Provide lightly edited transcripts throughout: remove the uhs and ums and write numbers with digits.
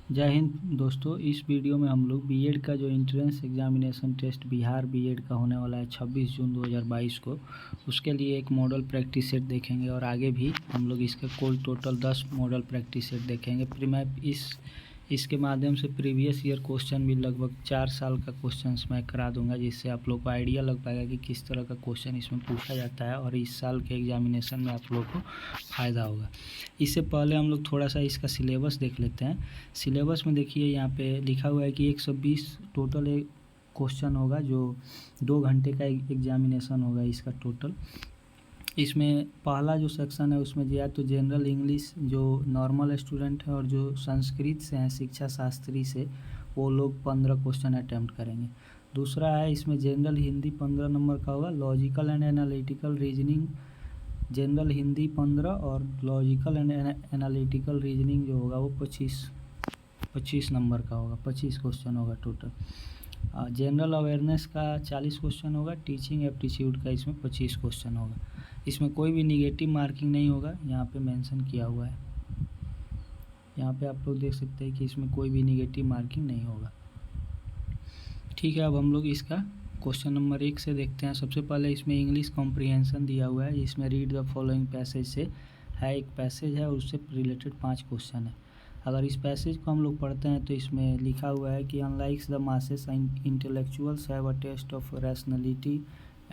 जय हिंद दोस्तों। इस वीडियो में हम लोग बीएड का जो entrance examination test Bihar BEd का होने वाला है 26 जून 2022 को, उसके लिए एक मॉडल प्रैक्टिस सेट देखेंगे और आगे भी हम लोग इसके कुल टोटल 10 मॉडल प्रैक्टिस सेट देखेंगे। फिर मैं इसके माध्यम से प्रीवियस ईयर क्वेश्चन भी लगभग 4 साल का क्वेश्चन मैं करा दूंगा, जिससे आप लोग को आइडिया लग पाएगा कि किस तरह का क्वेश्चन इसमें पूछा जाता है और इस साल के एग्जामिनेशन में आप लोग को फ़ायदा होगा। इससे पहले हम लोग थोड़ा सा इसका सिलेबस देख लेते हैं। सिलेबस में देखिए यहाँ पे लिखा हुआ है कि 120 टोटल एक क्वेश्चन होगा, जो 2 घंटे का एग्जामिनेशन होगा इसका टोटल। इसमें पहला जो सेक्शन है उसमें या तो जनरल इंग्लिश जो नॉर्मल स्टूडेंट है और जो संस्कृत से हैं शिक्षा शास्त्री से, वो लोग 15 क्वेश्चन अटैम्प्ट करेंगे। दूसरा है इसमें जनरल हिंदी 15 नंबर का होगा, logical and analytical reasoning general Hindi 15 और लॉजिकल एंड एनालिटिकल रीजनिंग जो होगा वो 25 नंबर का होगा। 25 क्वेश्चन होगा टोटल। जनरल अवेयरनेस का 40 क्वेश्चन होगा। टीचिंग एप्टीट्यूड का इसमें 25 क्वेश्चन होगा। इसमें कोई भी निगेटिव मार्किंग नहीं होगा, यहाँ पे मेंशन किया हुआ है। यहाँ पे आप लोग देख सकते हैं कि इसमें कोई भी निगेटिव मार्किंग नहीं होगा। ठीक है, अब हम लोग इसका क्वेश्चन नंबर 1 से देखते हैं। सबसे पहले इसमें इंग्लिश कॉम्प्रिहेंशन दिया हुआ है, इसमें रीड द फॉलोइंग पैसेज से है। एक पैसेज है और उससे रिलेटेड 5 क्वेश्चन है। अगर इस पैसेज को हम लोग पढ़ते हैं तो इसमें लिखा हुआ है कि unlikes the masses intellectuals have a taste of rationality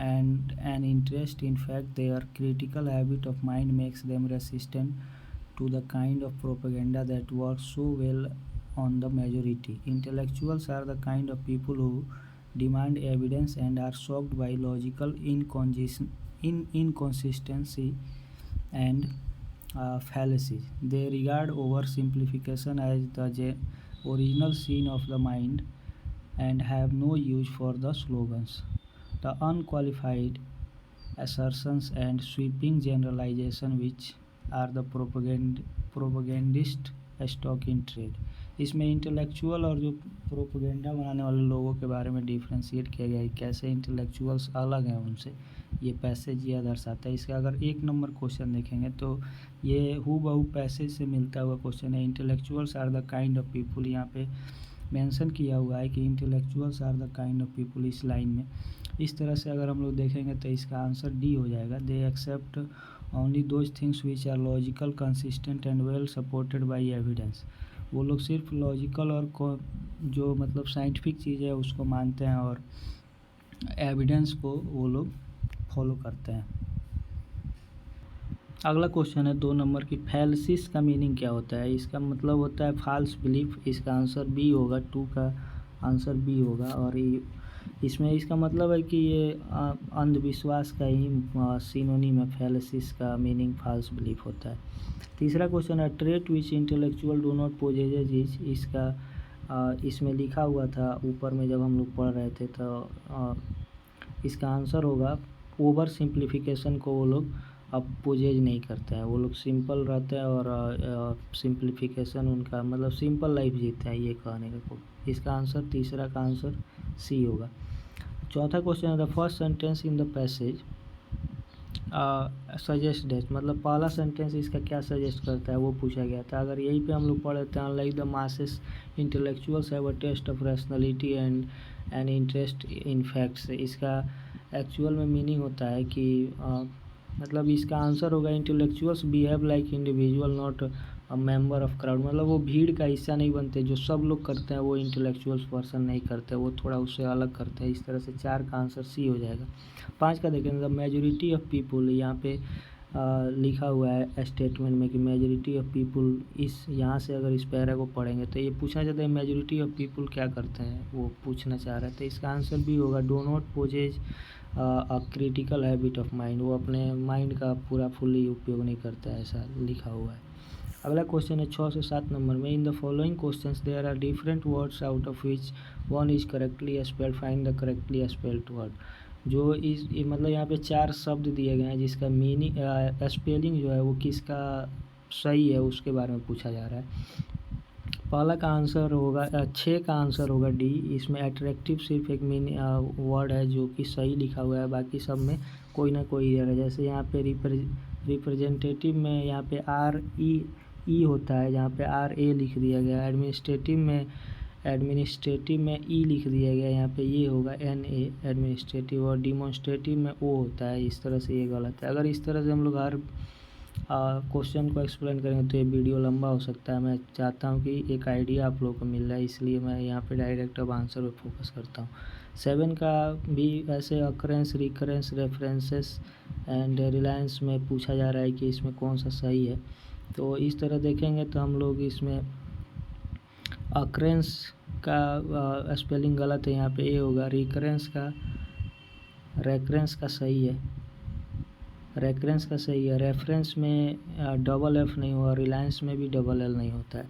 and an interest. In fact, their critical habit of mind makes them resistant to the kind of propaganda that works so well on the majority. Intellectuals are the kind of people who demand evidence and are shocked by logical inconsistency and fallacies. They regard oversimplification as the original sin of the mind and have no use for the slogans, the unqualified assertions and sweeping generalization which are the propagandist stock in trade. इसमें intellectual और जो propaganda बनाने वाले लोगों के बारे में differentiate किया गया है, कैसे इंटेलेक्चुअल्स अलग हैं उनसे, ये पैसेज यह दर्शाता है। इसका अगर 1 नंबर क्वेश्चन देखेंगे तो ये हूबहू पैसेज से मिलता हुआ क्वेश्चन है। Intellectuals are the kind of people, यहाँ पे मेंशन किया हुआ है कि intellectuals are the kind of people इस लाइन में। इस तरह से अगर हम लोग देखेंगे तो इसका आंसर डी हो जाएगा। They accept only those things which are logical, consistent and well supported by evidence. वो लोग सिर्फ लॉजिकल और जो मतलब साइंटिफिक चीज़ है उसको मानते हैं और एविडेंस को वो लोग फॉलो करते हैं। अगला क्वेश्चन है 2 नंबर की, फैलसिस का मीनिंग क्या होता है? इसका मतलब होता है फॉल्स बिलीफ। इसका आंसर बी होगा, 2 का आंसर बी होगा। और इसमें इसका मतलब है कि ये अंधविश्वास का ही सिनोनिम है। फैलसिस का मीनिंग फॉल्स बिलीफ होता है। तीसरा क्वेश्चन है trait which intellectual do not possess is. इसका इसमें लिखा हुआ था ऊपर में जब हम लोग पढ़ रहे थे, तो इसका आंसर होगा ओवर सिंप्लीफिकेशन को वो लोग अब पोजेज नहीं करते हैं। वो लोग सिंपल रहते हैं और सिंप्लीफिकेशन उनका मतलब सिंपल लाइफ जीते हैं, ये कहने का। इसका आंसर तीसरा का आंसर सी होगा। चौथा क्वेश्चन है the first sentence in the passage suggest that, मतलब पहला सेंटेंस इसका क्या सजेस्ट करता है वो पूछा गया था। अगर यहीं पे हम लोग पढ़ लेते हैं like the masses intellectuals have a taste of rationality and an interest in facts, इसका एक्चुअल में मीनिंग होता है कि मतलब इसका आंसर होगा intellectuals behave like individual not a member of crowd, मतलब वो भीड़ का हिस्सा नहीं बनते। जो सब लोग करते हैं वो इंटेलेक्चुअल्स पर्सन नहीं करते, वो थोड़ा उससे अलग करते हैं। इस तरह से 4 का आंसर सी हो जाएगा। 5 का देखें द मेजोरिटी ऑफ पीपुल, यहाँ पे लिखा हुआ है स्टेटमेंट में कि मेजोरिटी ऑफ पीपुल, इस यहाँ से अगर इस पैरा को पढ़ेंगे तो ये पूछना चाहते हैं मेजोरिटी ऑफ पीपुल क्या करते हैं, वो पूछना चाह रहे थे। इसका आंसर भी होगा do not possess a critical habit of mind, वो अपने माइंड का पूरा फुली उपयोग नहीं करता है, ऐसा लिखा हुआ है। अगला क्वेश्चन है 6 से 7 नंबर में, in the following questions there are different words out of which one is correctly spelled, find the correctly spelled word. जो इस मतलब यहाँ पे 4 शब्द दिए गए हैं जिसका मीनिंग स्पेलिंग जो है वो किसका सही है उसके बारे में पूछा जा रहा है। पहला का आंसर होगा 6 का आंसर होगा डी। इसमें अट्रैक्टिव सिर्फ एक वर्ड है जो कि सही लिखा हुआ है, बाकी सब में कोई ना कोई एरर है। जैसे यहाँ पे रिप्रेजेंटेटिव में यहाँ पे ई होता है, जहाँ पे RA लिख दिया गया। एडमिनिस्ट्रेटिव में ई लिख दिया गया, यहाँ पे ये होगा NA एडमिनिस्ट्रेटिव। और डिमॉन्स्ट्रेटिव में O होता है, इस तरह से ये गलत है। अगर इस तरह से हम लोग हर क्वेश्चन को एक्सप्लेन करेंगे तो ये वीडियो लंबा हो सकता है। मैं चाहता हूँ कि एक आइडिया आप लोगों को मिल रहा है, इसलिए मैं यहाँ पे डायरेक्ट अब आंसर पे फोकस करता हूँ। 7 का भी ऐसे occurrence, recurrence, references and Reliance में पूछा जा रहा है कि इसमें कौन सा सही है। तो इस तरह देखेंगे तो हम लोग इसमें अकरेंस का स्पेलिंग गलत है, यहाँ पे ए होगा। रेकरेंस का सही है, रेकरेंस का सही है। रेफरेंस में डबल F नहीं हुआ, रिलायंस में भी डबल L नहीं होता है।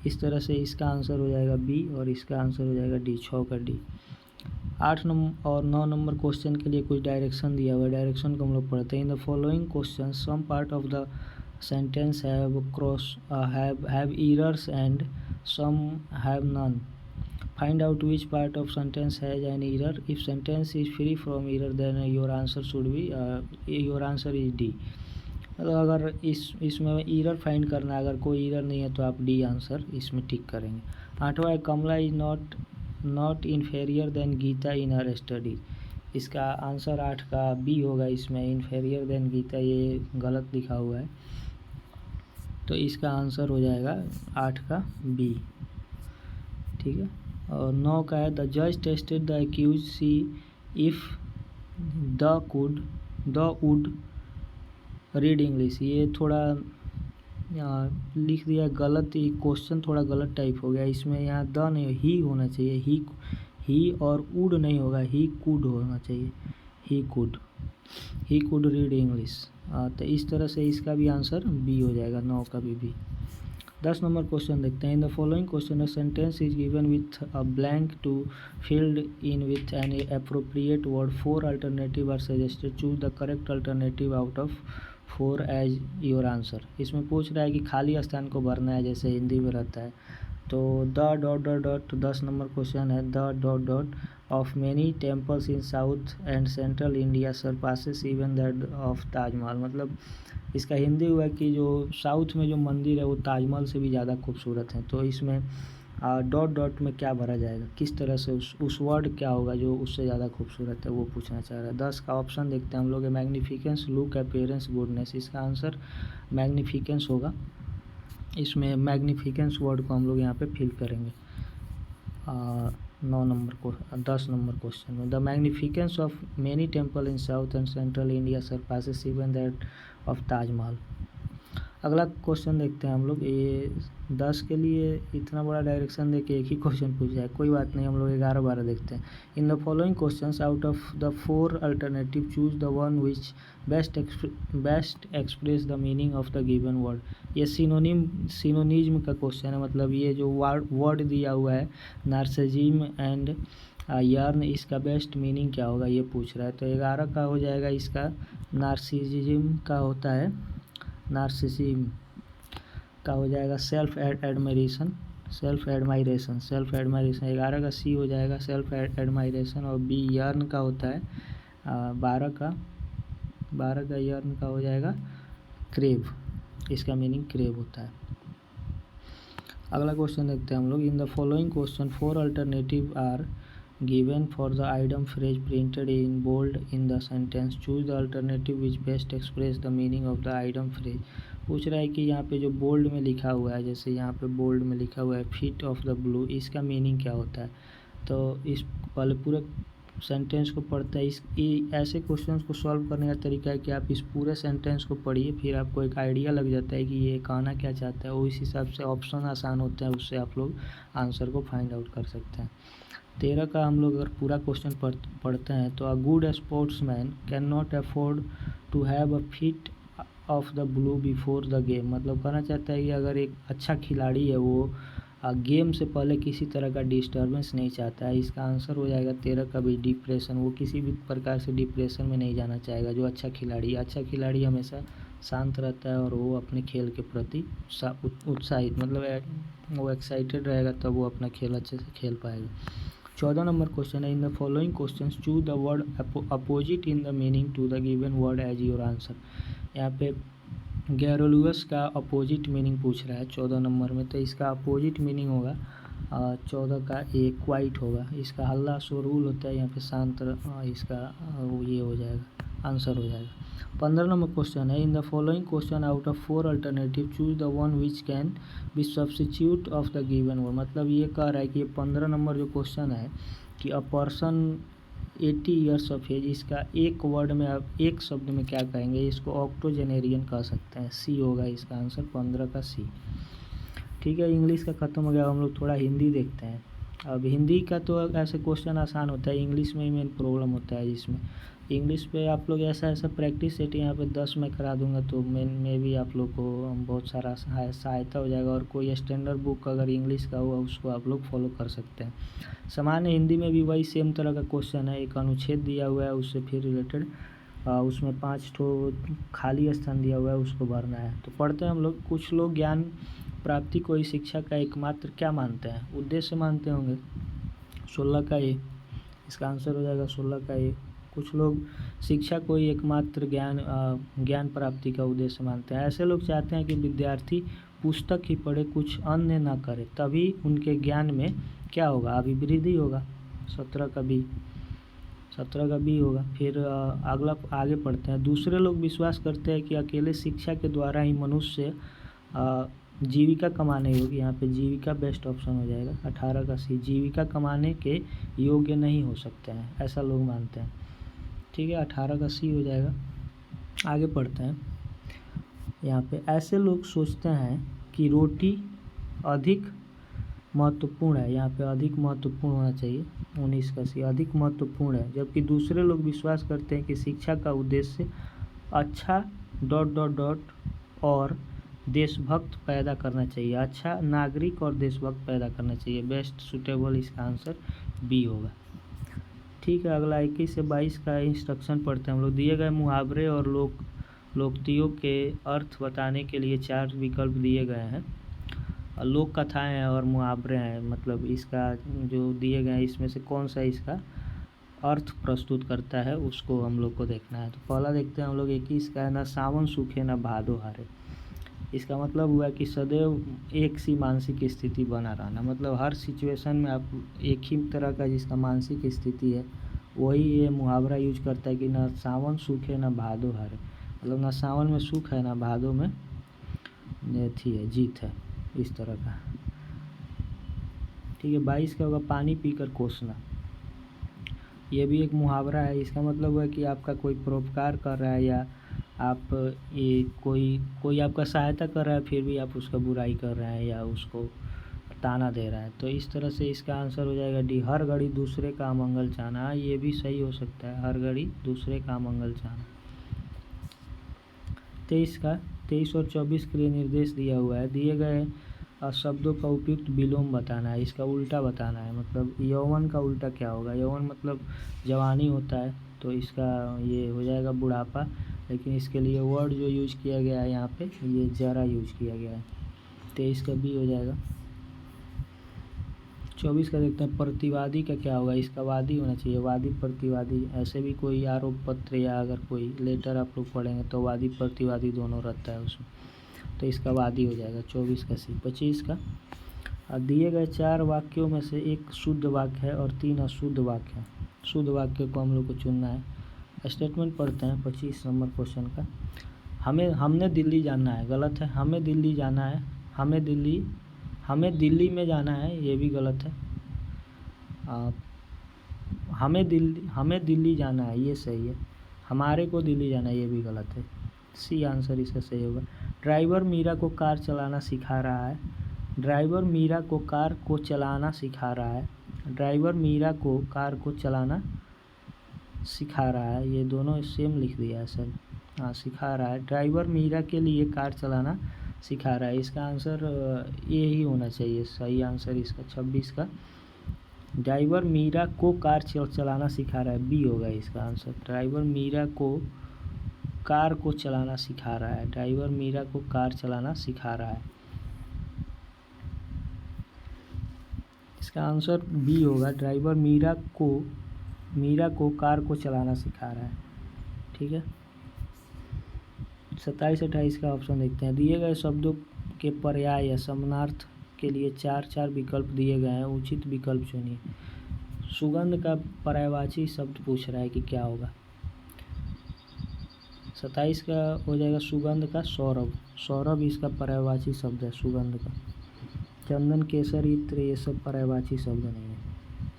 इस तरह से इसका आंसर हो जाएगा B और इसका आंसर हो जाएगा D, 6 का D। 8 नंबर और 9 नंबर क्वेश्चन के लिए कुछ डायरेक्शन दिया हुआ है, डायरेक्शन को हम लोग पढ़ते हैं। In the following question some part of the sentence have errors and some have none. Find out which part of sentence has an error. If sentence is free from error then your answer should be your answer is D. मतलब अगर इसमें error find करना है, अगर कोई error नहीं है तो आप D आंसर इसमें टिक करेंगे। 8वां है Kamala is not inferior than Gita in her study. इसका आंसर 8 का B होगा। इसमें इन्फेरियर देन गीता ये गलत लिखा हुआ है, तो इसका आंसर हो जाएगा 8 का B, ठीक है। और 9 का है द जज tested the accused see if the would read English. ये थोड़ा लिख दिया गलत, ये क्वेश्चन थोड़ा गलत टाइप हो गया। इसमें यहाँ द नहीं, ही होना चाहिए। ही और वुड नहीं होगा, ही कुड होना चाहिए। He could read English. तो इस तरह से इसका भी आंसर B हो जाएगा, 9 का भी। 10 नंबर क्वेश्चन देखते हैं। In the following question a sentence is given with a blank to filled in with an appropriate word. 4 alternative are suggested, choose the correct alternative out of 4 as your answer. इसमें पूछ रहा है कि खाली स्थान को भरना है, जैसे हिंदी में रहता है। तो द ... 10 नंबर क्वेश्चन है the ... of many temples in south and central India surpasses even that of Taj Mahal. मतलब इसका हिंदी हुआ कि जो साउथ में जो मंदिर है वो ताजमहल से भी ज़्यादा खूबसूरत है। तो इसमें ... में क्या भरा जाएगा, किस तरह से उस वर्ड क्या होगा जो उससे ज़्यादा खूबसूरत है, वो पूछना चाह रहा है। 10 का ऑप्शन देखते हैं हम लोग। मैग्निफिकेंस, लुक, अपीयरेंस, गुडनेस। इसका आंसर मैग्निफिकेंस होगा। इसमें मैग्निफिकेंस वर्ड को हम लोग यहाँ पे फिल करेंगे 10 नंबर क्वेश्चन में। The magnificence of many temple in south and central India surpasses even that of Taj Mahal. अगला क्वेश्चन देखते हैं हम लोग। ये 10 के लिए इतना बड़ा डायरेक्शन देके एक ही क्वेश्चन पूछ जाए, कोई बात नहीं, हम लोग 11-12 देखते हैं। In the following questions out of the 4 alternative choose the one which best express the meaning of the given word. ये सिनोनिज्म का क्वेश्चन है, मतलब ये जो वर्ड दिया हुआ है नार्सिसिज्म एंड यर्न, इसका बेस्ट मीनिंग क्या होगा ये पूछ रहा है। तो 11 का हो जाएगा, इसका नार्सिसिज्म का होता है, नार्सिसिज्म का हो जाएगा सेल्फ एडमायरेशन। 11 का C हो जाएगा सेल्फ एडमायरेशन। और B यर्न का होता है 12 का यर्न का हो जाएगा क्रेव। इसका मीनिंग क्रेव होता है। अगला क्वेश्चन देखते हैं हम लोग। In the following question 4 alternative are given for the item phrase printed in bold in the sentence. Choose the alternative which best express the meaning of the item phrase. पूछ रहा है कि यहाँ पे जो बोल्ड में लिखा हुआ है, जैसे यहाँ पे बोल्ड में लिखा हुआ है फीट ऑफ द ब्लू, इसका मीनिंग क्या होता है। तो इस पहले पूरे सेंटेंस को पढ़ते हैं। ऐसे क्वेश्चंस को सॉल्व करने का तरीका है कि आप इस पूरे सेंटेंस को पढ़िए, फिर आपको एक आइडिया लग जाता है कि ये कहना क्या चाहता है, उस हिसाब से ऑप्शन आसान होते हैं, उससे आप लोग आंसर को फाइंड आउट कर सकते हैं। 13 का हम लोग अगर पूरा क्वेश्चन पढ़ते हैं तो a good sportsman can not afford to have a fit of the blue before the game. मतलब कहना चाहता है कि अगर एक अच्छा खिलाड़ी है वो गेम से पहले किसी तरह का डिस्टर्बेंस नहीं चाहता है। इसका आंसर हो जाएगा 13 का भी डिप्रेशन। वो किसी भी प्रकार से डिप्रेशन में नहीं जाना चाहेगा। जो अच्छा खिलाड़ी हमेशा शांत रहता है और वो अपने खेल के प्रति उत्साहित, मतलब वो एक्साइटेड रहेगा तब वो अपना खेल अच्छे से खेल पाएगा। 14 नंबर क्वेश्चन है। In the following questions choose the word opposite in the meaning to the given word as your answer. यहाँ पे गैरोलुअस का अपोजिट मीनिंग पूछ रहा है 14 नंबर में, तो इसका अपोजिट मीनिंग होगा 14 का ए क्वाइट होगा। इसका हल्ला शोरगुल होता है, यहाँ पे शांत इसका ये हो जाएगा, आंसर हो जाएगा। 15 नंबर क्वेश्चन है, in the following question out of 4 alternative choose the one which can be substitute of the given word. मतलब ये कह रहा है कि 15 नंबर जो क्वेश्चन है कि a person 80 years of age, इसका एक वर्ड में आप एक शब्द में क्या कहेंगे, इसको ऑक्टोजेनेरियन कह सकते हैं। सी होगा इसका आंसर, 15 का सी। ठीक है, इंग्लिश का ख़त्म हो गया, हम लोग थोड़ा हिंदी देखते हैं। अब हिंदी का तो ऐसे क्वेश्चन आसान होता है, इंग्लिश में ही मेन प्रॉब्लम होता है। जिसमें इंग्लिश पे आप लोग ऐसा प्रैक्टिस सेट यहाँ पे 10 मैं करा दूंगा, तो में भी आप लोग को बहुत सारा सहायता हो जाएगा। और कोई स्टैंडर्ड बुक अगर इंग्लिश का हुआ उसको आप लोग फॉलो कर सकते हैं। सामान्य हिंदी में भी वही सेम तरह का क्वेश्चन है, एक अनुच्छेद दिया हुआ है, उससे फिर रिलेटेड उसमें 5 ठो खाली स्थान दिया हुआ है, उसको भरना है। तो पढ़ते हैं हम लोग। कुछ लोग ज्ञान प्राप्ति को ही शिक्षा का एकमात्र क्या मानते हैं, उद्देश्य मानते होंगे। 16 का ए इसका आंसर हो जाएगा, 16 का ए। कुछ लोग शिक्षा को ही एकमात्र ज्ञान प्राप्ति का उद्देश्य मानते हैं। ऐसे लोग चाहते हैं कि विद्यार्थी पुस्तक ही पढ़े, कुछ अन्य ना करे, तभी उनके ज्ञान में क्या होगा, अभिवृद्धि होगा। 17 का बी, 17 का बी होगा। फिर अगला आगे पढ़ते हैं। दूसरे लोग विश्वास करते हैं कि अकेले शिक्षा के द्वारा ही मनुष्य जीविका कमाने योग्य, यहाँ पे जीविका बेस्ट ऑप्शन हो जाएगा। 18 का सी, जीविका कमाने के योग्य नहीं हो सकते हैं, ऐसा लोग मानते हैं। ठीक है, 18 का सी हो जाएगा। आगे पढ़ते हैं। यहाँ पे ऐसे लोग सोचते हैं कि रोटी अधिक महत्वपूर्ण है, यहाँ पे अधिक महत्वपूर्ण होना चाहिए। 19 का सी, अधिक महत्वपूर्ण है। जबकि दूसरे लोग विश्वास करते हैं कि शिक्षा का उद्देश्य अच्छा ... और देशभक्त पैदा करना चाहिए, अच्छा नागरिक और देशभक्त पैदा करना चाहिए। बेस्ट सूटेबल इसका आंसर बी होगा। ठीक है, अगला 21 से 22 का इंस्ट्रक्शन पढ़ते हैं हम लोग। दिए गए मुहावरे और लोकोक्तियों के अर्थ बताने के लिए 4 विकल्प दिए गए हैं। लोक कथाएँ हैं और मुहावरे हैं, मतलब इसका जो दिए गए हैं इसमें से कौन सा इसका अर्थ प्रस्तुत करता है उसको हम लोग को देखना है। तो पहला देखते हैं हम लोग 21 का है, ना सावन सूखे ना भादो हारे। इसका मतलब हुआ कि सदैव एक सी मानसिक स्थिति बना रहना, मतलब हर सिचुएशन में आप एक ही तरह का जिसका मानसिक स्थिति है वही ये मुहावरा यूज करता है कि ना सावन सूखे ना भादो हारे। मतलब ना सावन में सूख है ना भादो में थी है जीत है, इस तरह का। ठीक है, 22 का होगा, पानी पीकर कोसना। ये भी एक मुहावरा है। इसका मतलब है कि आपका कोई परोपकार कर रहा है या आप ये कोई आपका सहायता कर रहा है, फिर भी आप उसका बुराई कर रहे हैं या उसको ताना दे रहा है। तो इस तरह से इसका आंसर हो जाएगा डी, हर घड़ी दूसरे का मंगल चाहना। ये भी सही हो सकता है, हर घड़ी दूसरे का मंगल चाहना। 23 और 24 के लिए निर्देश दिया हुआ है। दिए गए शब्दों का उपयुक्त विलोम बताना है, इसका उल्टा बताना है। मतलब यौवन का उल्टा क्या होगा, यौवन मतलब जवानी होता है, तो इसका ये हो जाएगा बुढ़ापा, लेकिन इसके लिए वर्ड जो यूज किया गया है यहाँ पे ये जरा यूज किया गया है। 23 का बी हो जाएगा। 24 का देखते हैं, प्रतिवादी का क्या होगा, इसका वादी होना चाहिए, वादी प्रतिवादी। ऐसे भी कोई आरोप पत्र या अगर कोई लेटर आप लोग पढ़ेंगे तो वादी प्रतिवादी दोनों रहता है उसमें, तो इसका वादी हो जाएगा। 24 का सी। 25 का, दिए गए 4 वाक्यों में से एक शुद्ध वाक्य है और 3 अशुद्ध वाक्य हैं। शुद्ध वाक्य को हम लोग को चुनना है। स्टेटमेंट पढ़ते हैं 25 नंबर क्वेश्चन का। हमने दिल्ली जाना है, गलत है। हमें दिल्ली जाना है, हमें दिल्ली में जाना है, ये भी गलत है। हमें दिल्ली जाना है, ये सही है। हमारे को दिल्ली जाना है, ये भी गलत है। सी आंसर इसका सही होगा। ड्राइवर मीरा को कार चलाना सिखा रहा है, ड्राइवर मीरा को कार को चलाना सिखा रहा है, ड्राइवर मीरा को कार को चलाना सिखा रहा है। ये दोनों सेम लिख दिया है सर, हाँ सिखा रहा है। ड्राइवर मीरा के लिए कार चलाना सिखा रहा है, इसका आंसर ये ही होना चाहिए सही आंसर इसका। 26 का, ड्राइवर मीरा को कार चलाना सिखा रहा है, बी होगा इसका आंसर। ड्राइवर मीरा को कार को चलाना सिखा रहा है, ड्राइवर मीरा को कार चलाना सिखा रहा है, इसका आंसर बी होगा। ड्राइवर मीरा को कार को चलाना सिखा रहा है। ठीक है, 27-28 का ऑप्शन देखते हैं। दिए गए शब्दों के पर्याय या समानार्थ के लिए 4 विकल्प दिए गए हैं, उचित विकल्प चुनिए। सुगंध का पर्यायवाची शब्द पूछ रहा है कि क्या होगा। 27 का हो जाएगा सुगंध का सौरभ। सौरभ इसका पर्यायवाची शब्द है सुगंध का। चंदन, केसर, इत्र ये सब पर्यायवाची शब्द नहीं है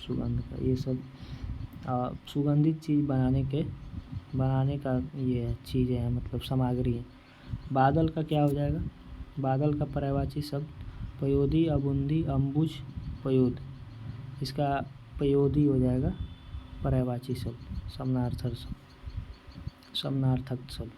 सुगंध का। ये सब सुगंधित चीज़ बनाने का ये चीज़ें हैं, मतलब सामग्री है। बादल का क्या हो जाएगा। बादल का पर्यायवाची शब्द पयोधी, अबुंदी, अम्बुज, पयोद। इसका पयोधी हो जाएगा पर्यायवाची शब्द, समानार्थक शब्द।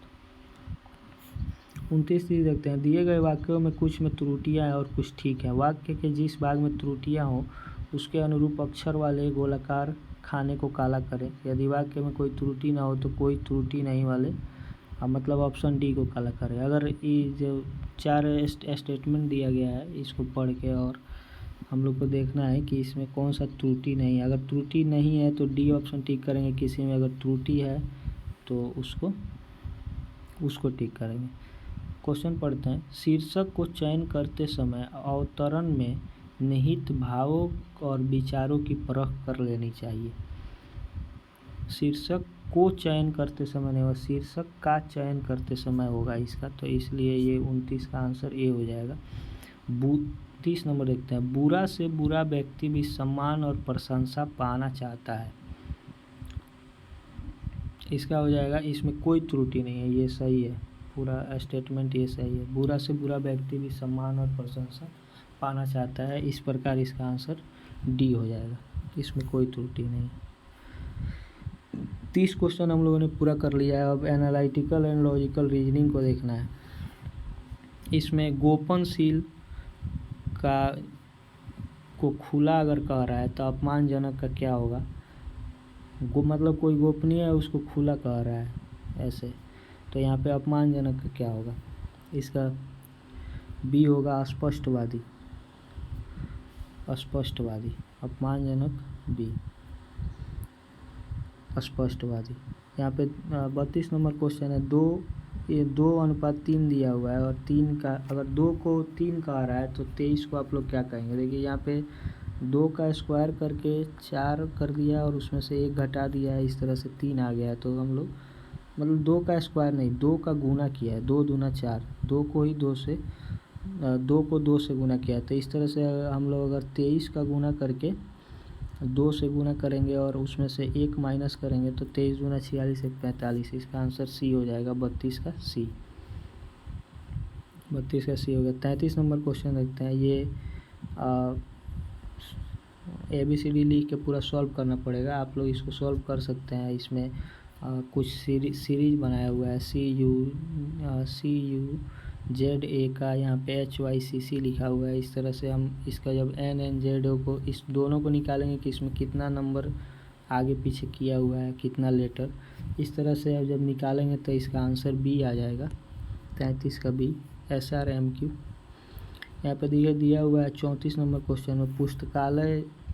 29 देखते हैं। दिए गए वाक्यों में कुछ में त्रुटियां हैं और कुछ ठीक है। वाक्य के जिस भाग में त्रुटियां हो उसके अनुरूप अक्षर वाले गोलाकार खाने को काला करें। यदि वाक्य में कोई त्रुटि ना हो तो कोई त्रुटि नहीं वाले मतलब ऑप्शन डी को काला करें। अगर ये जो 4 स्टेटमेंट दिया गया है इसको पढ़ के और हम लोग को देखना है कि इसमें कौन सा त्रुटि नहीं है। अगर त्रुटि नहीं है तो डी ऑप्शन टिक करेंगे, किसी में अगर त्रुटि है तो उसको टिक करेंगे। क्वेश्चन पढ़ते हैं। शीर्षक को चयन करते समय अवतरण में निहित भावों और विचारों की परख कर लेनी चाहिए। शीर्षक को चयन करते समय नहीं, शीर्षक का चयन करते समय होगा इसका, तो इसलिए ये 29 का आंसर ए हो जाएगा। 30 नंबर देखते हैं। बुरा से बुरा व्यक्ति भी सम्मान और प्रशंसा पाना चाहता है। इसका हो जाएगा, इसमें कोई त्रुटि नहीं है, ये सही है, पूरा स्टेटमेंट ये सही है। बुरा से बुरा व्यक्ति भी सम्मान और प्रशंसा पाना चाहता है, इस प्रकार इसका आंसर डी हो जाएगा, इसमें कोई त्रुटि नहीं। 30 क्वेश्चन हम लोगों ने पूरा कर लिया है। अब एनालिटिकल एंड लॉजिकल रीजनिंग को देखना है। इसमें गोपनशील को खुला अगर कह रहा है तो अपमानजनक का क्या होगा। मतलब कोई गोपनीय है उसको खुला कह रहा है ऐसे, तो यहाँ पे अपमानजनक का क्या होगा। इसका बी होगा अस्पष्टवादी। अपमानजनक बी, अस्पष्टवादी। यहाँ पे 32 नंबर क्वेश्चन है। 2:3 दिया हुआ है और 3 का, अगर 2 को 3 कह रहा है तो 23 को आप लोग क्या कहेंगे। देखिए यहाँ पे 2 का स्क्वायर करके 4 कर दिया और उसमें से 1 घटा दिया है, इस तरह से 3 आ गया है। तो हम लोग मतलब 2 का स्क्वायर नहीं, 2 का गुना किया है, 2 दूना 4, 2 को 2 से गुना किया है। तो इस तरह से हम लोग अगर 23 का गुना करके 2 से गुना करेंगे और उसमें से 1 माइनस करेंगे तो 23 दूना 46, 1 45। इसका आंसर सी हो जाएगा, 32 का सी। 32 का सी हो गया। 33 नंबर क्वेश्चन देखते हैं। ये ABCD लिख के पूरा सॉल्व करना पड़ेगा, आप लोग इसको सॉल्व कर सकते हैं। इसमें कुछ सीरीज बनाया हुआ है। CUZA का यहाँ पे HYCC लिखा हुआ है। इस तरह से हम इसका जब NNZO को, इस दोनों को निकालेंगे कि इसमें कितना नंबर आगे पीछे किया हुआ है, कितना लेटर, इस तरह से अब जब निकालेंगे तो इसका आंसर बी आ जाएगा, 33 का बी, SRMQ। यहाँ पे दिया हुआ है 34 नंबर क्वेश्चन में।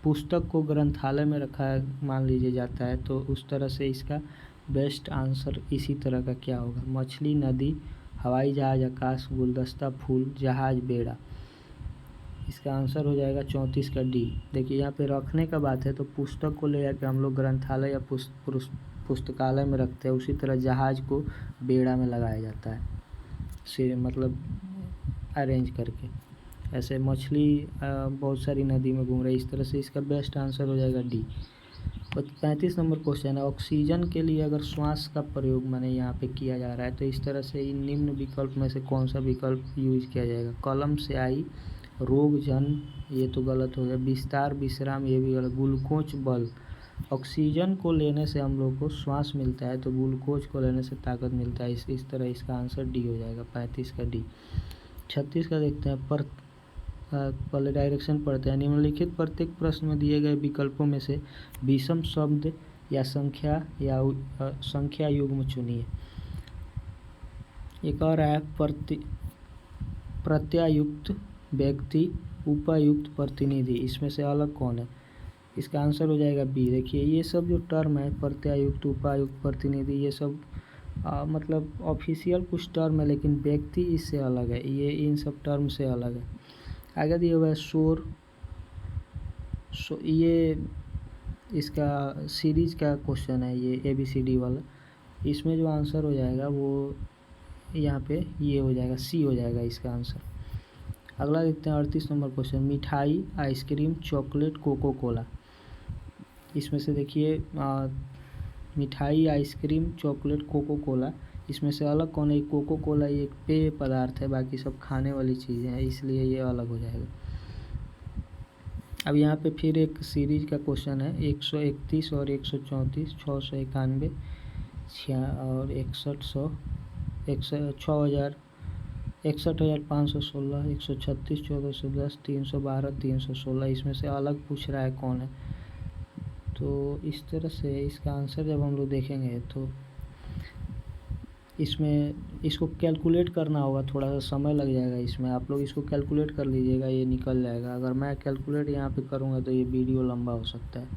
पुस्तक को ग्रंथालय में रखा मान लीजिए जाता है, तो उस तरह से इसका बेस्ट आंसर इसी तरह का क्या होगा। मछली, नदी, हवाई जहाज, आकाश, गुलदस्ता, फूल, जहाज, बेड़ा। इसका आंसर हो जाएगा 34 का डी। देखिए यहाँ पे रखने का बात है तो पुस्तक को ले जाकर हम लोग ग्रंथालय या पुस्तकालय में रखते हैं, उसी तरह जहाज को बेड़ा में लगाया जाता है, मतलब अरेंज करके। ऐसे मछली बहुत सारी नदी में घूम रही, इस तरह से इसका बेस्ट आंसर हो जाएगा डी। 35 नंबर क्वेश्चन है। ऑक्सीजन के लिए अगर श्वास का प्रयोग मैंने यहाँ पे किया जा रहा है तो इस तरह से इन निम्न विकल्प में से कौन सा विकल्प यूज किया जाएगा। कलम से आई, रोग, जन, ये तो गलत हो गया। विस्तार, विश्राम, ये भी गलत। ग्लूकोज, बल। ऑक्सीजन को लेने से हम लोग को श्वास मिलता है, तो ग्लूकोज को लेने से ताकत मिलता है। इस तरह इसका आंसर डी हो जाएगा, 35 का डी। 36 का देखते हैं। पहले डायरेक्शन पढ़ते हैं। निम्नलिखित प्रत्येक प्रश्न में दिए गए विकल्पों में से विषम शब्द या संख्या युग्म चुनिए। एक और है प्रत्यायुक्त व्यक्ति, उपायुक्त प्रतिनिधि, इसमें से अलग कौन है। इसका आंसर हो जाएगा बी। देखिए ये सब जो टर्म है, प्रत्यायुक्त, उपायुक्त, प्रतिनिधि, ये सब मतलब ऑफिशियल कुछ टर्म है लेकिन व्यक्ति इससे अलग है, ये इन सब टर्म से अलग है। आगे दिया हुआ है शोर, ये इसका सीरीज का क्वेश्चन है, ये ABCD वाला। इसमें जो आंसर हो जाएगा वो यहाँ पे ये हो जाएगा, सी हो जाएगा इसका आंसर। अगला देखते हैं 38 नंबर क्वेश्चन, मिठाई, आइसक्रीम, चॉकलेट, कोको कोला। इसमें से देखिए मिठाई, आइसक्रीम, चॉकलेट, कोको कोला, इसमें से अलग कौन है? कोको कोला ये एक पेय पदार्थ है, बाकी सब खाने वाली चीज़ें हैं, इसलिए ये अलग हो जाएगा। अब यहाँ पे फिर एक सीरीज का क्वेश्चन है, 131 और 134, 691 और 6100, 6000, 61,516, 136, 1410, 312, 316। इसमें से अलग पूछ रहा है कौन है। तो इस तरह से इसका आंसर जब हम लोग देखेंगे तो इसमें इसको कैलकुलेट करना होगा, थोड़ा सा समय लग जाएगा इसमें। आप लोग इसको कैलकुलेट कर लीजिएगा, ये निकल जाएगा। अगर मैं कैलकुलेट यहाँ पे करूँगा तो ये वीडियो लंबा हो सकता है।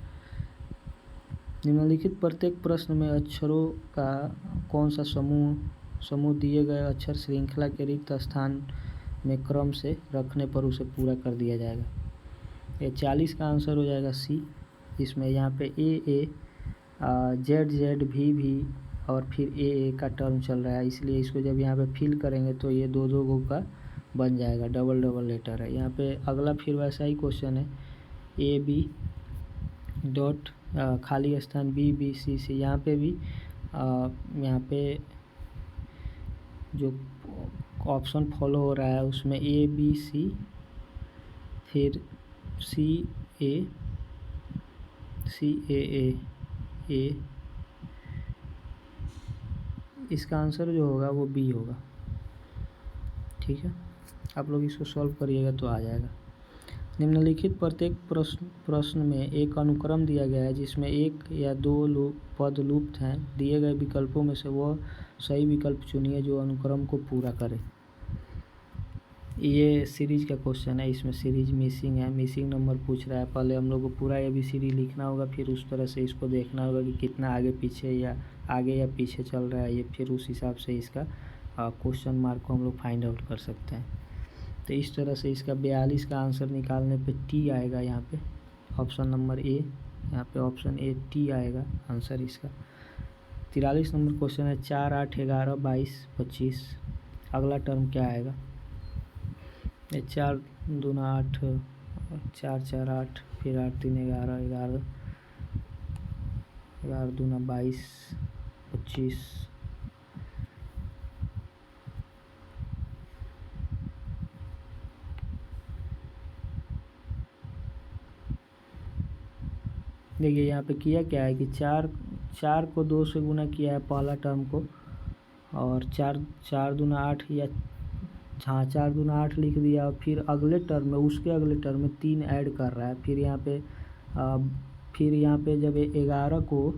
निम्नलिखित प्रत्येक प्रश्न में अक्षरों का कौन सा समूह दिए गए अक्षर श्रृंखला के रिक्त स्थान में क्रम से रखने पर उसे पूरा कर दिया जाएगा। ये 40 का आंसर हो जाएगा सी। इसमें यहाँ पे A, Z, V और फिर A का टर्म चल रहा है, इसलिए इसको जब यहाँ पे फिल करेंगे तो ये दो गो का बन जाएगा, डबल लेटर है यहाँ पे। अगला फिर वैसा ही क्वेश्चन है, AB डॉट खाली स्थान BBC से। यहाँ पे भी यहाँ पे जो ऑप्शन फॉलो हो रहा है उसमें ABC फिर CA A, इसका आंसर जो होगा वो B होगा। ठीक है, आप लोग इसको सॉल्व करिएगा तो आ जाएगा। निम्नलिखित प्रत्येक प्रश्न में एक अनुक्रम दिया गया है जिसमें एक या दो पद लुप्त हैं। दिए गए विकल्पों में से वह सही विकल्प चुनिए जो अनुक्रम को पूरा करे। ये सीरीज का क्वेश्चन है, इसमें सीरीज मिसिंग है, मिसिंग नंबर पूछ रहा है। पहले हम लोग को पूरा ABCD लिखना होगा, फिर उस तरह से इसको देखना होगा कि कितना आगे पीछे या पीछे चल रहा है ये, फिर उस हिसाब से इसका क्वेश्चन मार्क को हम लोग फाइंड आउट कर सकते हैं। तो इस तरह से इसका 42 का आंसर निकालने पे T आएगा यहाँ पे, ऑप्शन नंबर A, यहाँ पे ऑप्शन A T आएगा आंसर इसका। 43 नंबर क्वेश्चन है, 4, 8, 11, 22, 25। अगला टर्म क्या आएगा? 4 दूना 8, 4 4 8, फिर 8 3 11, 11 दूना 22, 25। देखिए यहाँ पे किया क्या है कि 4 को 2 से गुना किया है पहला टर्म को, और 4 दूना 8 या 4 दूना 8 लिख दिया, और फिर अगले टर्म में उसके अगले टर्म में 3 ऐड कर रहा है। फिर यहाँ पे जब 11 को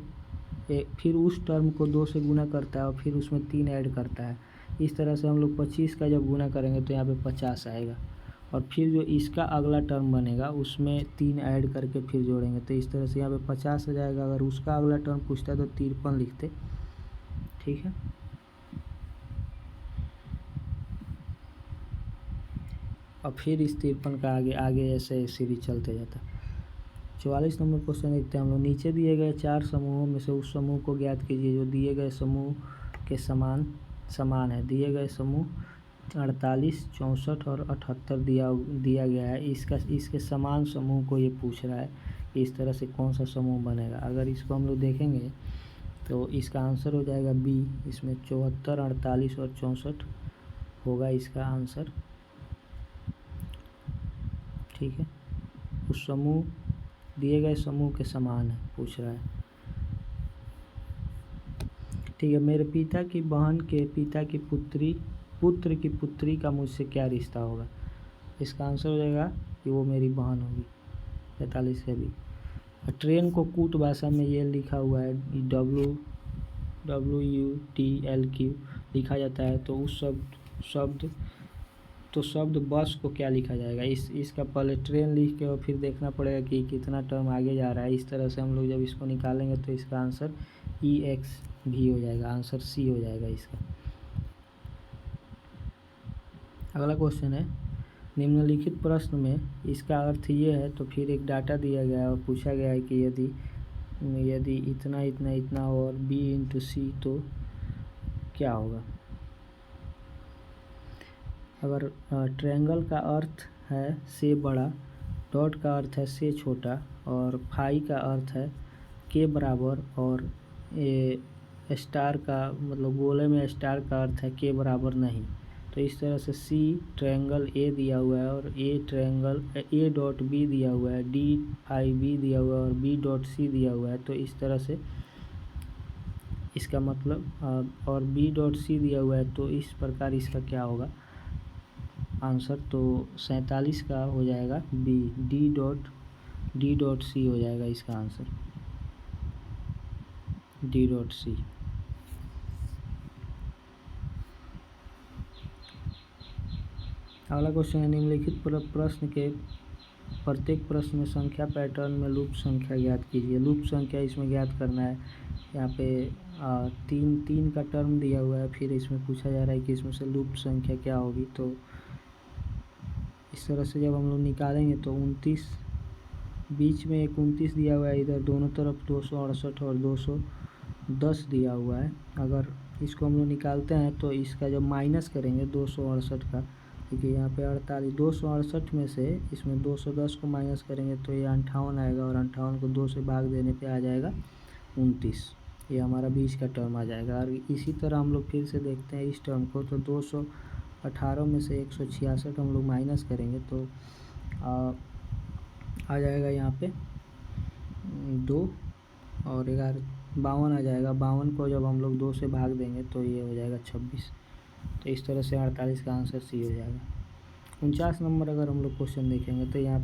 फिर उस टर्म को 2 से गुना करता है और फिर उसमें 3 ऐड करता है। इस तरह से हम लोग 25 का जब गुना करेंगे तो यहाँ पे 50 आएगा, और फिर जो इसका अगला टर्म बनेगा उसमें 3 ऐड करके फिर जोड़ेंगे, तो इस तरह से यहाँ पे 50 आ जाएगा। अगर उसका अगला टर्म पूछता है तो 53 लिखते। ठीक है, और फिर इस 53 का आगे ऐसे सीरीज चलते जाता। 44 नंबर क्वेश्चन देखते हैं हम लोग। नीचे दिए गए 4 समूहों में से उस समूह को ज्ञात कीजिए जो दिए गए समूह के समान है। दिए गए समूह 48, 64 और 78 दिया गया है। इसके समान समूह को ये पूछ रहा है कि इस तरह से कौन सा समूह बनेगा। अगर इसको हम लोग देखेंगे तो इसका आंसर हो जाएगा B। इसमें 74, 48 और 64 होगा इसका आंसर। ठीक है, उस दिए गए समूह के समान है पूछ रहा है। ठीक है, मेरे पिता की बहन के पिता की पुत्र की पुत्री का मुझसे क्या रिश्ता होगा। इसका आंसर हो जाएगा कि वो मेरी बहन होगी। 45 है भी। ट्रेन को कूट भाषा में ये लिखा हुआ है WUTLQ लिखा जाता है, तो उस शब्द बस को क्या लिखा जाएगा। इसका पहले ट्रेन लिख के और फिर देखना पड़ेगा कि कितना टर्म आगे जा रहा है। इस तरह से हम लोग जब इसको निकालेंगे तो इसका आंसर EX भी हो जाएगा, आंसर सी हो जाएगा इसका। अगला क्वेश्चन है, निम्नलिखित प्रश्न में इसका अर्थ ये है, तो फिर एक डाटा दिया गया है और पूछा गया है कि यदि इतना इतना इतना हो और b इंटू सी तो क्या होगा। अगर ट्रायंगल का अर्थ है से बड़ा, डॉट का अर्थ है से छोटा, और फाई का अर्थ है के बराबर, और स्टार का मतलब गोले में स्टार का अर्थ है के बराबर नहीं, तो इस तरह से सी ट्रायंगल ए दिया हुआ है और ए डॉट बी दिया हुआ है, डी फाई बी दिया हुआ है और बी डॉट सी दिया हुआ है, तो इस तरह से इसका मतलब और बी डॉट सी दिया हुआ है, तो इस प्रकार इसका क्या होगा आंसर, तो 47 का हो जाएगा बी, डी डॉट सी हो जाएगा इसका आंसर, डी डॉट सी। अगला क्वेश्चन है, निम्नलिखित प्रश्न के प्रत्येक प्रश्न में संख्या पैटर्न में लूप संख्या ज्ञात कीजिए। लूप संख्या इसमें ज्ञात करना है। यहाँ पे तीन का टर्म दिया हुआ है, फिर इसमें पूछा जा रहा है कि इसमें से लूप संख्या क्या होगी। तो इस तरह से जब हम लोग निकालेंगे तो 29, बीच में एक 29 दिया हुआ है, इधर दोनों तरफ 268 और 210 दिया हुआ है। अगर इसको हम लोग निकालते हैं तो इसका जब माइनस करेंगे 268 का, देखिए यहाँ पे 48, 268 में से इसमें 210 को माइनस करेंगे तो ये 58 आएगा, और 58 को 2 से भाग देने पे आ जाएगा 29, ये हमारा बीच का टर्म आ जाएगा। और इसी तरह हम लोग फिर से देखते हैं इस टर्म को, तो 218 में से 166 हम लोग माइनस करेंगे तो आ जाएगा यहाँ पे 2 और 11, 52 आ जाएगा। 52 को जब हम लोग 2 से भाग देंगे तो ये हो जाएगा 26, तो इस तरह से 48 का आंसर सी हो जाएगा। 49 नंबर अगर हम लोग क्वेश्चन देखेंगे तो यहाँ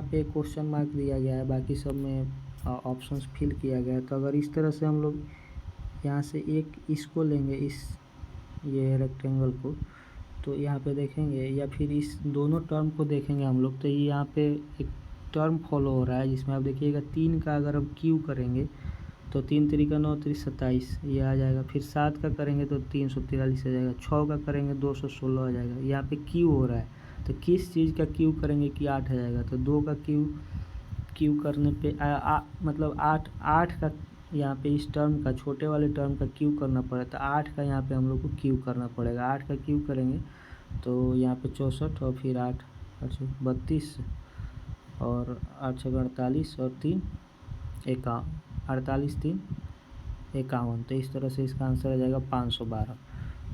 पे क्वेश्चन मार्क दिया गया है, बाकी सब में ऑप्शंस फिल किया गया है। तो अगर इस तरह से हम लोग यहाँ से एक इसको लेंगे, ये रेक्टेंगल को, तो यहाँ पे देखेंगे, या फिर इस दोनों टर्म को देखेंगे हम लोग, तो ये यहाँ पे एक टर्म फॉलो हो रहा है जिसमें आप देखिएगा 3 का अगर हम क्यू करेंगे तो 3 तरीका 9 3 27 ये आ जाएगा। फिर 7 का करेंगे तो 343 आ जाएगा। 6 का करेंगे 216 आ जाएगा। यहाँ पे क्यू हो रहा है, तो किस चीज़ का क्यू करेंगे कि 8 आ जाएगा, तो 2 का क्यू करने पे मतलब 8 का यहाँ पे इस टर्म का, छोटे वाले टर्म का क्यू करना पड़ेगा, तो 8 का यहाँ पे हम लोग को क्यू करना पड़ेगा। 8 का क्यू करेंगे तो यहाँ पे 64 और फिर 8 32 और 8 48 और 3 48 3 51, तो इस तरह से इसका आंसर आ जाएगा 512,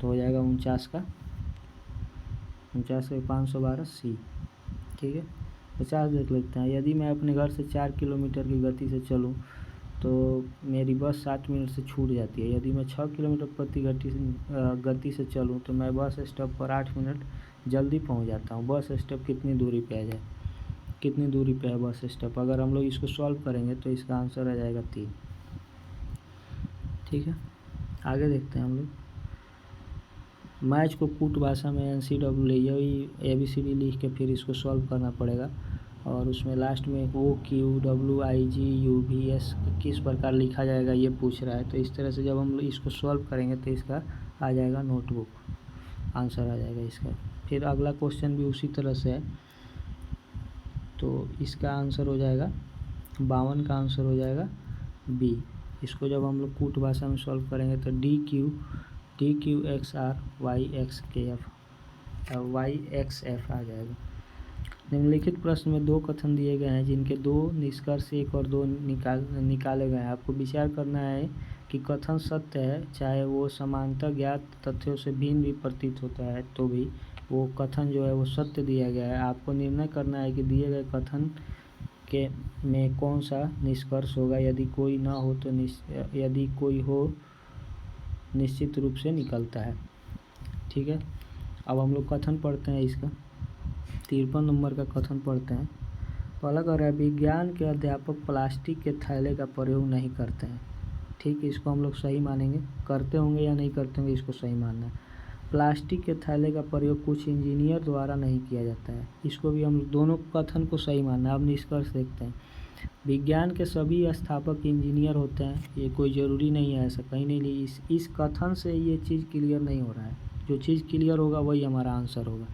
तो हो जाएगा 49 का 512 सी। ठीक है, 50 देख लेते हैं। यदि मैं अपने घर से 4 किलोमीटर की गति से चलूँ तो मेरी बस 7 मिनट से छूट जाती है। यदि मैं 6 किलोमीटर प्रति गति से चलूँ तो मैं बस स्टॉप पर 8 मिनट जल्दी पहुँच जाता हूँ। बस स्टॉप कितनी दूरी पे है बस स्टॉप, अगर हम लोग इसको सॉल्व करेंगे तो इसका आंसर आ जाएगा 3। ठीक है, आगे देखते हैं हम लोग। मैच को कूट भाषा में NCW यही ABCD लिख के फिर इसको सॉल्व करना पड़ेगा, और उसमें लास्ट में OQWIGUVS किस प्रकार लिखा जाएगा ये पूछ रहा है। तो इस तरह से जब हम लोग इसको सॉल्व करेंगे तो इसका आ जाएगा नोटबुक, आंसर आ जाएगा इसका। फिर अगला क्वेश्चन भी उसी तरह से है, तो इसका आंसर हो जाएगा 52 का आंसर हो जाएगा बी। इसको जब हम लोग कूट भाषा में सॉल्व करेंगे तो DQXR YXF आ जाएगा। निम्नलिखित प्रश्न में 2 कथन दिए गए हैं जिनके 2 निष्कर्ष 1 और 2 निकाले गए हैं। आपको विचार करना है कि कथन सत्य है, चाहे वो समानता ज्ञात तथ्यों से भिन्न भी प्रतीत होता है तो भी वो कथन जो है वो सत्य दिया गया है। आपको निर्णय करना है कि दिए गए कथन के में कौन सा निष्कर्ष होगा। यदि कोई ना हो तो यदि कोई हो निश्चित रूप से निकलता है। ठीक है, अब हम लोग कथन पढ़ते हैं इसका। 53 नंबर का कथन पढ़ते हैं। पहला कह रहा है, विज्ञान के अध्यापक प्लास्टिक के थैले का प्रयोग नहीं करते हैं। ठीक, इसको हम लोग सही मानेंगे, करते होंगे या नहीं करते होंगे इसको सही मानना है। प्लास्टिक के थैले का प्रयोग कुछ इंजीनियर द्वारा नहीं किया जाता है, इसको भी हम दोनों कथन को सही मानना है। अब निष्कर्ष देखते हैं। विज्ञान के सभी स्थापक इंजीनियर होते हैं, ये कोई ज़रूरी नहीं है, ऐसा कहीं नहीं ली। इस कथन से ये चीज़ क्लियर नहीं हो रहा है। जो चीज़ क्लियर होगा वही हमारा आंसर होगा।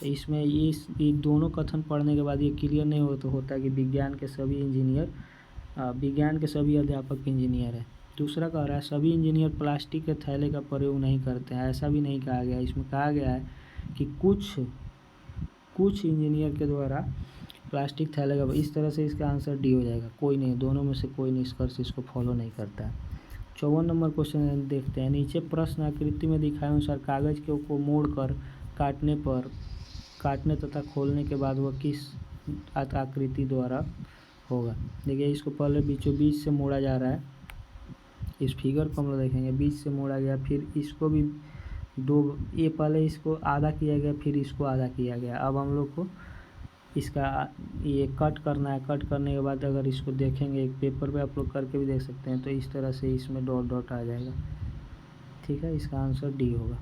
तो इसमें ये दोनों कथन पढ़ने के बाद ये क्लियर नहीं होता कि विज्ञान के सभी इंजीनियर विज्ञान के सभी अध्यापक इंजीनियर हैं। दूसरा कह रहा है सभी इंजीनियर प्लास्टिक के थैले का प्रयोग नहीं करते हैं, ऐसा भी नहीं कहा गया। इसमें कहा गया है कि कुछ इंजीनियर के द्वारा प्लास्टिक थैले का, इस तरह से इसका आंसर डी हो जाएगा। कोई नहीं, दोनों में से कोई निष्कर्ष इसको फॉलो नहीं करता है। 54 नंबर क्वेश्चन देखते हैं। नीचे प्रश्न आकृति में दिखाए अनुसार कागज को मोड़कर काटने तथा खोलने के बाद वह किस आकृति द्वारा होगा। देखिए इसको पहले बीचों बीच से मोड़ा जा रहा है। इस फिगर को हम लोग देखेंगे, बीच से मोड़ा गया, फिर इसको भी ये पहले इसको आधा किया गया, फिर इसको आधा किया गया। अब हम लोग को इसका ये कट करना है। कट करने के बाद अगर इसको देखेंगे एक पेपर पे आप लोग करके भी देख सकते हैं, तो इस तरह से इसमें डॉट डॉट आ जाएगा। ठीक है, इसका आंसर डी होगा,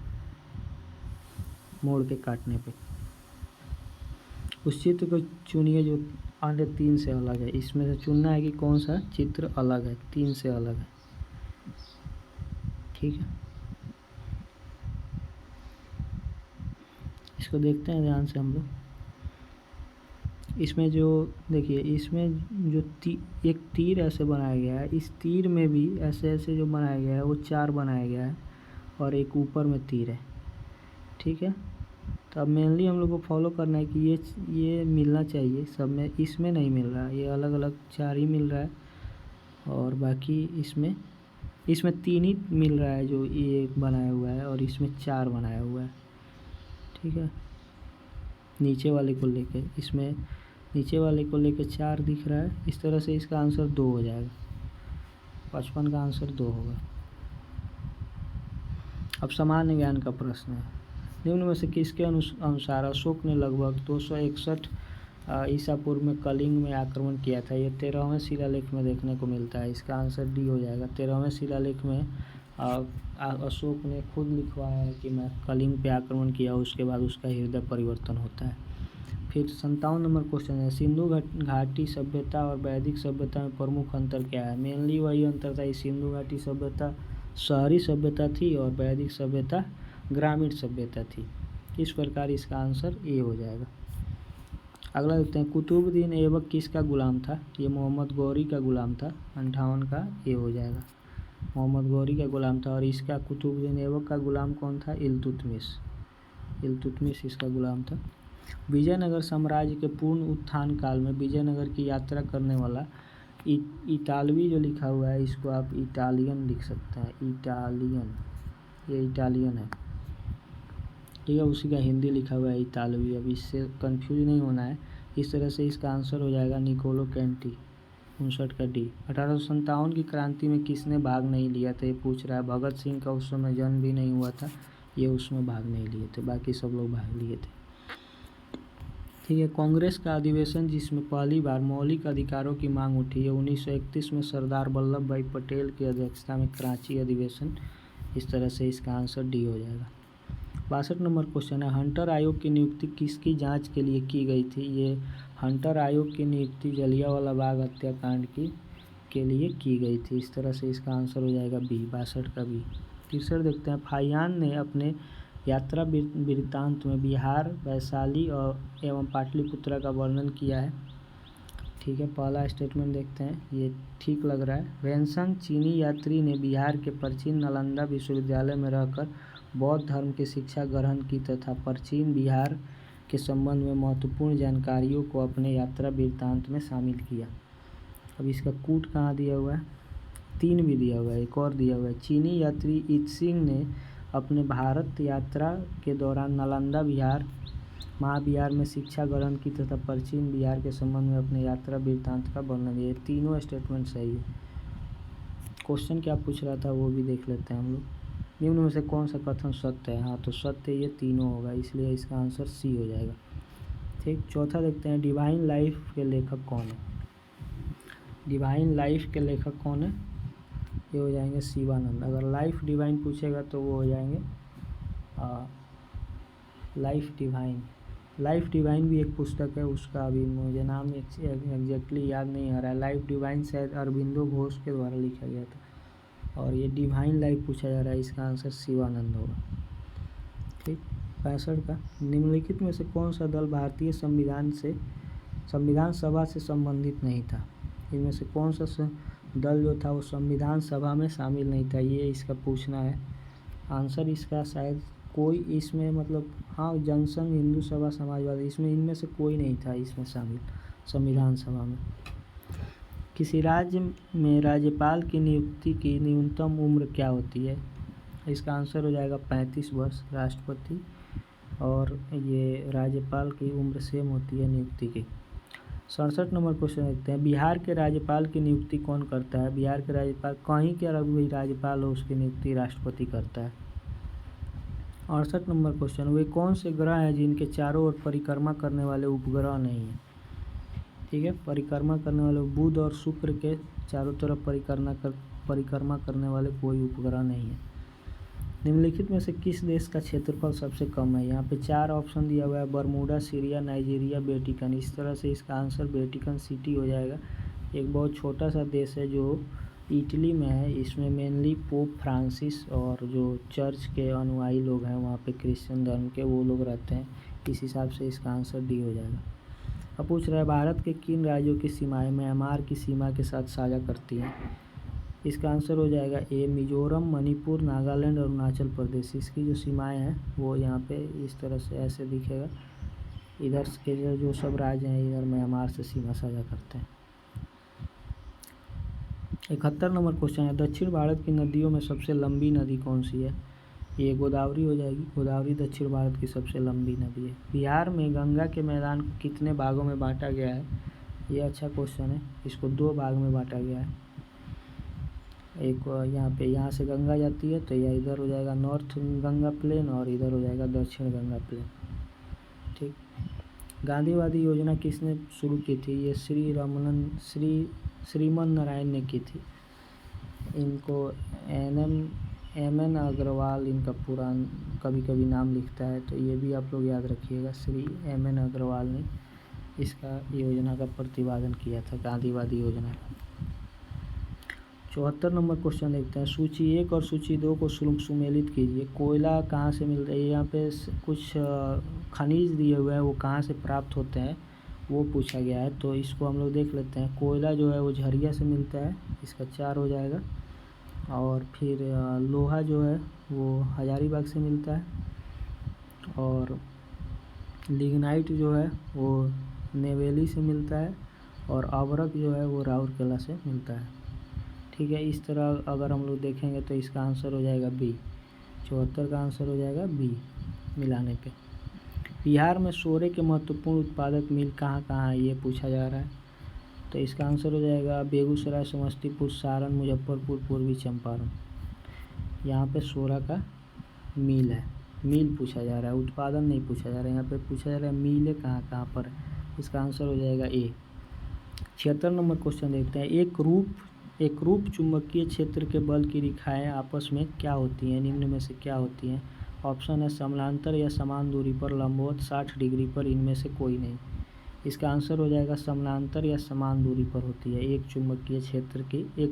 मोड़ के काटने पे। उस चित्र को चुनिए जो अन्य 3 से अलग है। इसमें से चुनना है कि कौन सा चित्र अलग है, 3 से अलग है। ठीक है, इसको देखते हैं ध्यान से हम लोग। इसमें जो देखिए, इसमें जो एक तीर ऐसे बनाया गया है, इस तीर में भी ऐसे जो बनाया गया है वो 4 बनाया गया है और एक ऊपर में तीर है। ठीक है, तो अब मेनली हम लोग को फॉलो करना है कि ये मिलना चाहिए सब में। इसमें नहीं मिल रहा, ये अलग अलग 4 ही मिल रहा है और बाकी इसमें 3 ही मिल रहा है जो ये बनाया हुआ है, और इसमें 4 बनाया हुआ है। ठीक है, नीचे वाले को लेके, इसमें नीचे वाले को लेके 4 दिख रहा है। इस तरह से इसका आंसर 2 हो जाएगा। 55 का आंसर 2 होगा। अब सामान्य ज्ञान का प्रश्न है। निम्न में से किसके अनुसार अशोक ने लगभग 261 ईसा पूर्व में कलिंग में आक्रमण किया था। ये 13वें शिलालेख में देखने को मिलता है। इसका आंसर डी हो जाएगा। 13वें शिलालेख में अशोक ने खुद लिखवाया है कि मैं कलिंग पे आक्रमण किया, उसके बाद उसका हृदय परिवर्तन होता है। फिर 57 नंबर क्वेश्चन है, सिंधु घाटी सभ्यता और वैदिक सभ्यता में प्रमुख अंतर क्या है। मेनली वही अंतर था, सिंधु घाटी सभ्यता शहरी सभ्यता थी और वैदिक सभ्यता ग्रामीण सभ्यता थी। इस प्रकार इसका आंसर ए हो जाएगा। अगला देखते हैं, कुतुबुद्दीन ऐबक किसका गुलाम था। ये मोहम्मद गौरी का गुलाम था। 58 का ए हो जाएगा, मोहम्मद गौरी का गुलाम था। और इसका कुतुबुद्दीन ऐबक का गुलाम कौन था, इल्तुतमिश इसका गुलाम था। विजयनगर साम्राज्य के पूर्ण उत्थान काल में विजयनगर की यात्रा करने वाला इतालवी जो लिखा हुआ है, इसको आप इटालियन लिख सकते हैं, इटालियन, ये इटालियन है। ठीक है, उसी का हिंदी लिखा हुआ है इतालवी। अब इससे कंफ्यूज नहीं होना है। इस तरह से इसका आंसर हो जाएगा निकोलो कैंटी, 59 का डी। 1857 की क्रांति में किसने भाग नहीं लिया था, ये पूछ रहा है। भगत सिंह का उस समय जन्म भी नहीं हुआ था, ये उसमें भाग नहीं लिए थे, बाकी सब लोग भाग लिए थे। ठीक है, कांग्रेस का अधिवेशन जिसमें पहली बार मौलिक अधिकारों की मांग उठी है 1931 में सरदार वल्लभ भाई पटेल की अध्यक्षता में कराची अधिवेशन। इस तरह से इसका आंसर डी हो जाएगा। 62 नंबर क्वेश्चन है, हंटर आयोग की नियुक्ति किसकी जांच के लिए की गई थी। ये हंटर आयोग की नियुक्ति जलियांवाला बाग हत्याकांड के लिए की गई थी। इस तरह से इसका आंसर हो जाएगा बी, 62 का बी। 63 देखते हैं, फाहियान ने अपने यात्रा वृत्तांत में बिहार, वैशाली और एवं पाटलिपुत्रा का वर्णन किया है। ठीक है, पहला स्टेटमेंट देखते हैं, ये ठीक लग रहा है। वेनसंग चीनी यात्री ने बिहार के प्राचीन नालंदा विश्वविद्यालय में रहकर बौद्ध धर्म की शिक्षा ग्रहण की तथा प्राचीन बिहार के संबंध में महत्वपूर्ण जानकारियों को अपने यात्रा वृत्तांत में शामिल किया। अब इसका कूट कहाँ दिया हुआ है, 3 भी दिया हुआ है, एक और दिया हुआ है। चीनी यात्री इत्सिंग ने अपने भारत यात्रा के दौरान नालंदा महाबिहार में शिक्षा ग्रहण की तथा प्राचीन बिहार के संबंध में अपने यात्रा वृत्तांत का वर्णन। ये तीनों स्टेटमेंट सही है। क्वेश्चन क्या पूछ रहा था वो भी देख लेते हैं हम लोग। निम्न में से कौन सा कथन सत्य है। हाँ, तो सत्य ये तीनों होगा, इसलिए इसका आंसर सी हो जाएगा। ठीक, चौथा देखते हैं, डिवाइन लाइफ के लेखक कौन है। डिवाइन लाइफ के लेखक कौन है, ये हो जाएंगे शिवानंद। अगर लाइफ डिवाइन पूछेगा तो वो हो जाएंगे लाइफ डिवाइन, लाइफ डिवाइन भी एक पुस्तक है, उसका अभी मुझे नाम एग्जैक्टली याद नहीं आ रहा है। लाइफ डिवाइन शायद अरविंदो घोष के द्वारा लिखा गया था। और ये डिवाइन लाइफ पूछा जा रहा है, इसका आंसर शिवानंद होगा। ठीक। 65 का, निम्नलिखित में से कौन सा दल भारतीय संविधान सभा से संबंधित नहीं था? इनमें से कौन सा दल जो था वो संविधान सभा में शामिल नहीं था, ये इसका पूछना है। आंसर इसका शायद कोई इसमें मतलब हाँ, जनसंघ, हिंदू सभा, समाजवादी, इसमें इनमें से कोई नहीं था इसमें शामिल संविधान सभा में। किसी राज्य में राज्यपाल की नियुक्ति की न्यूनतम उम्र क्या होती है? इसका आंसर हो जाएगा 35 वर्ष राष्ट्रपति और ये राज्यपाल की उम्र सेम होती है नियुक्ति की। 67 नंबर क्वेश्चन देखते हैं। बिहार के राज्यपाल की नियुक्ति कौन करता है? बिहार के राज्यपाल, कहीं के भी राज्यपाल हो उसकी नियुक्ति राष्ट्रपति करता है। 68 नंबर क्वेश्चन, वे कौन से ग्रह हैं जिनके चारों ओर परिक्रमा करने वाले उपग्रह नहीं हैं? ठीक है, परिक्रमा करने वाले बुध और शुक्र के चारों तरफ परिक्रमा करने वाले कोई उपग्रह नहीं है। निम्नलिखित में से किस देश का क्षेत्रफल सबसे कम है? यहाँ पे 4 ऑप्शन दिया हुआ है, बरमूडा, सीरिया, नाइजीरिया, वेटिकन। इस तरह से इसका आंसर वेटिकन सिटी हो जाएगा। एक बहुत छोटा सा देश है जो इटली में है। इसमें मेनली पोप फ्रांसिस और जो चर्च के अनुयायी लोग हैं वहाँ पे क्रिश्चियन धर्म के वो लोग रहते हैं। इस हिसाब से इसका आंसर डी हो जाएगा। अब पूछ रहा है भारत के किन राज्यों की सीमाएं म्यांमार की सीमा के साथ साझा करती हैं? इसका आंसर हो जाएगा ए, मिजोरम, मणिपुर, नागालैंड और अरुणाचल प्रदेश। इसकी जो सीमाएं हैं वो यहाँ पे इस तरह से ऐसे दिखेगा। इधर के जो सब राज्य हैं इधर म्यांमार से सीमा साझा करते हैं। 71 नंबर क्वेश्चन है, दक्षिण भारत की नदियों में सबसे लंबी नदी कौन सी है? ये गोदावरी हो जाएगी। गोदावरी दक्षिण भारत की सबसे लंबी नदी है। बिहार में गंगा के मैदान को कितने भागों में बांटा गया है? ये अच्छा क्वेश्चन है। इसको 2 भाग में बांटा गया है। एक यहाँ से गंगा जाती है तो यह इधर हो जाएगा नॉर्थ गंगा प्लेन और इधर हो जाएगा दक्षिण गंगा प्लेन। ठीक। गांधीवादी योजना किसने शुरू की थी? ये श्रीमन नारायण ने की थी। इनको एम एन अग्रवाल इनका पूरा कभी कभी नाम लिखता है, तो ये भी आप लोग याद रखिएगा। श्री एम.एन. अग्रवाल ने इसका योजना का प्रतिपादन किया था, गांधीवादी योजना का। 74 नंबर क्वेश्चन देखते हैं। सूची 1 और सूची 2 को सुमेलित कीजिए। कोयला कहाँ से मिलता है? यहाँ पे कुछ खनिज दिए हुए हैं, वो कहाँ से प्राप्त होते हैं वो पूछा गया है, तो इसको हम लोग देख लेते हैं। कोयला जो है वो झरिया से मिलता है, इसका 4 हो जाएगा। और फिर लोहा जो है वो हजारीबाग से मिलता है। और लिग्नाइट जो है वो नेवेली से मिलता है। और अवरक जो है वो राउरकेला से मिलता है। ठीक है, इस तरह अगर हम लोग देखेंगे तो इसका आंसर हो जाएगा बी। 74 का आंसर हो जाएगा बी मिलाने पे। बिहार में सोरे के महत्वपूर्ण उत्पादक मिल कहाँ कहाँ है ये पूछा जा रहा है, तो इसका आंसर हो जाएगा बेगूसराय, समस्तीपुर, सारण, मुजफ्फरपुर, पूर्वी चंपारण। यहाँ पे सोरा का मिल है, मिल पूछा जा रहा है, उत्पादन नहीं पूछा जा रहा है। यहाँ पे पूछा जा रहा है मिलें कहाँ कहाँ पर है, इसका आंसर हो जाएगा ए। 76 नंबर क्वेश्चन देखते हैं। एक रूप चुंबकीय क्षेत्र के बल की रेखाएं आपस में क्या होती हैं? निम्न में से क्या होती हैं? ऑप्शन है समानांतर या समान दूरी पर, लंबवत, 60 डिग्री पर, इनमें से कोई नहीं। इसका आंसर हो जाएगा समानांतर या समान दूरी पर होती है एक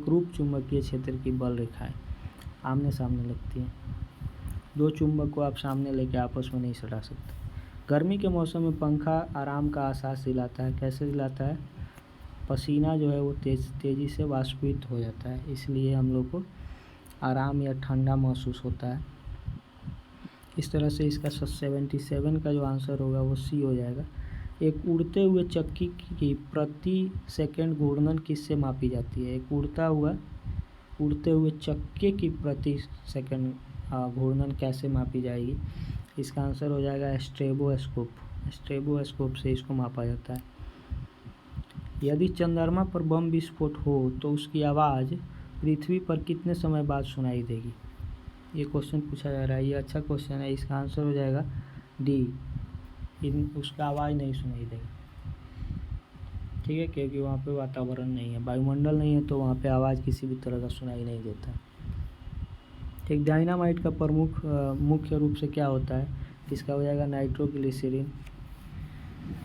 रूप चुंबकीय क्षेत्र की बल रेखाएं आमने सामने लगती हैं। 2 चुंबक को आप सामने लेके आपस में नहीं सटा सकते। गर्मी के मौसम में पंखा आराम का एहसास दिलाता है। कैसे दिलाता है? पसीना जो है वो तेज़ी से वाष्पित हो जाता है, इसलिए हम लोग को आराम या ठंडा महसूस होता है। इस तरह से इसका 77 का जो आंसर होगा वो सी हो जाएगा। एक उड़ते हुए चक्की की प्रति सेकंड घूर्णन किससे मापी जाती है? एक उड़ते हुए चक्के की प्रति सेकंड घूर्णन कैसे मापी जाएगी? इसका आंसर हो जाएगा स्ट्रेबोस्कोप से इसको मापा जाता है। यदि चंद्रमा पर बम विस्फोट हो तो उसकी आवाज़ पृथ्वी पर कितने समय बाद सुनाई देगी? ये क्वेश्चन पूछा जा रहा है। ये अच्छा क्वेश्चन है। इसका आंसर हो जाएगा डी, उसका आवाज़ नहीं सुनाई देगी। ठीक है, क्योंकि वहाँ पे वातावरण नहीं है, वायुमंडल नहीं है, तो वहाँ पे आवाज़ किसी भी तरह का सुनाई नहीं देता। ठीक। डायनामाइट का प्रमुख मुख्य रूप से क्या होता है? इसका हो जाएगा नाइट्रोग्लिसरीन।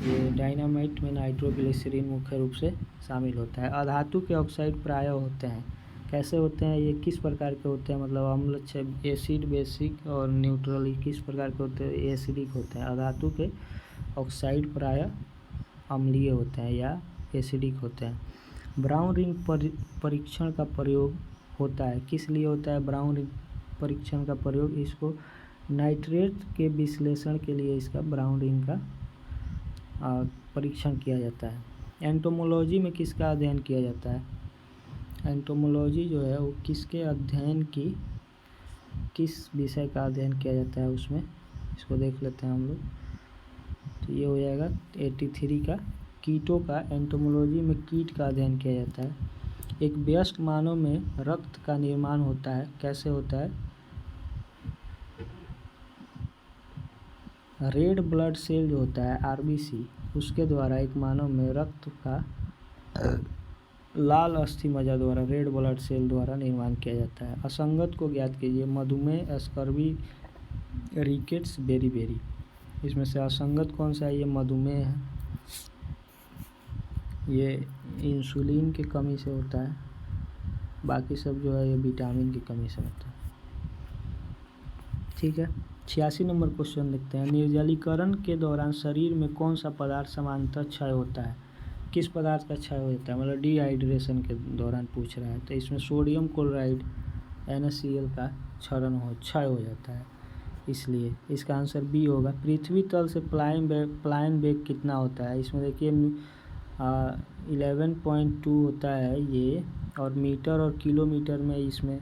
ये डायनामाइट में नाइट्रोग्लिसरीन मुख्य रूप से शामिल होता है। अधातु के ऑक्साइड प्रायः होते हैं। कैसे होते हैं, ये किस प्रकार के होते हैं, मतलब अम्ल, एसिड, बेसिक और न्यूट्रल, किस प्रकार के होते हैं, एसिडिक होते हैं। अधातु के ऑक्साइड प्रायः अम्लीय होते हैं या एसिडिक होते हैं। ब्राउन रिंग परीक्षण का प्रयोग होता है, किस लिए होता है ब्राउन रिंग परीक्षण का प्रयोग? इसको नाइट्रेट के विश्लेषण के लिए इसका ब्राउन रिंग का परीक्षण किया जाता है। एंटोमोलॉजी में किसका अध्ययन किया जाता है? एंटोमोलॉजी जो है वो किसके अध्ययन की, किस विषय का अध्ययन किया जाता है उसमें, इसको देख लेते हैं हम लोग। तो ये हो जाएगा 83 का, कीटों का। एंटोमोलॉजी में कीट का अध्ययन किया जाता है। एक वयस्क मानव में रक्त का निर्माण होता है, कैसे होता है? रेड ब्लड सेल जो होता है आरबीसी, उसके द्वारा एक मानव में रक्त का लाल अस्थि मज्जा द्वारा, रेड ब्लड सेल द्वारा निर्माण किया जाता है। असंगत को ज्ञात कीजिए। मधुमेह, स्कर्वी, रिकेट्स, बेरी। इसमें से असंगत कौन सा है? ये मधुमेह है। ये इंसुलिन की कमी से होता है, बाकी सब जो है ये विटामिन की कमी से होता है। ठीक है, 86 नंबर क्वेश्चन देखते हैं। निर्जलीकरण के दौरान शरीर में कौन सा पदार्थ समानांतर क्षय होता है? किस पदार्थ का क्षय हो जाता है, मतलब डिहाइड्रेशन के दौरान पूछ रहा है। तो इसमें सोडियम क्लोराइड NaCl का क्षय हो जाता है, इसलिए इसका आंसर बी होगा। पृथ्वी तल से पलायन वेग कितना होता है? इसमें देखिए 11.2 होता है ये, और मीटर और किलोमीटर में इसमें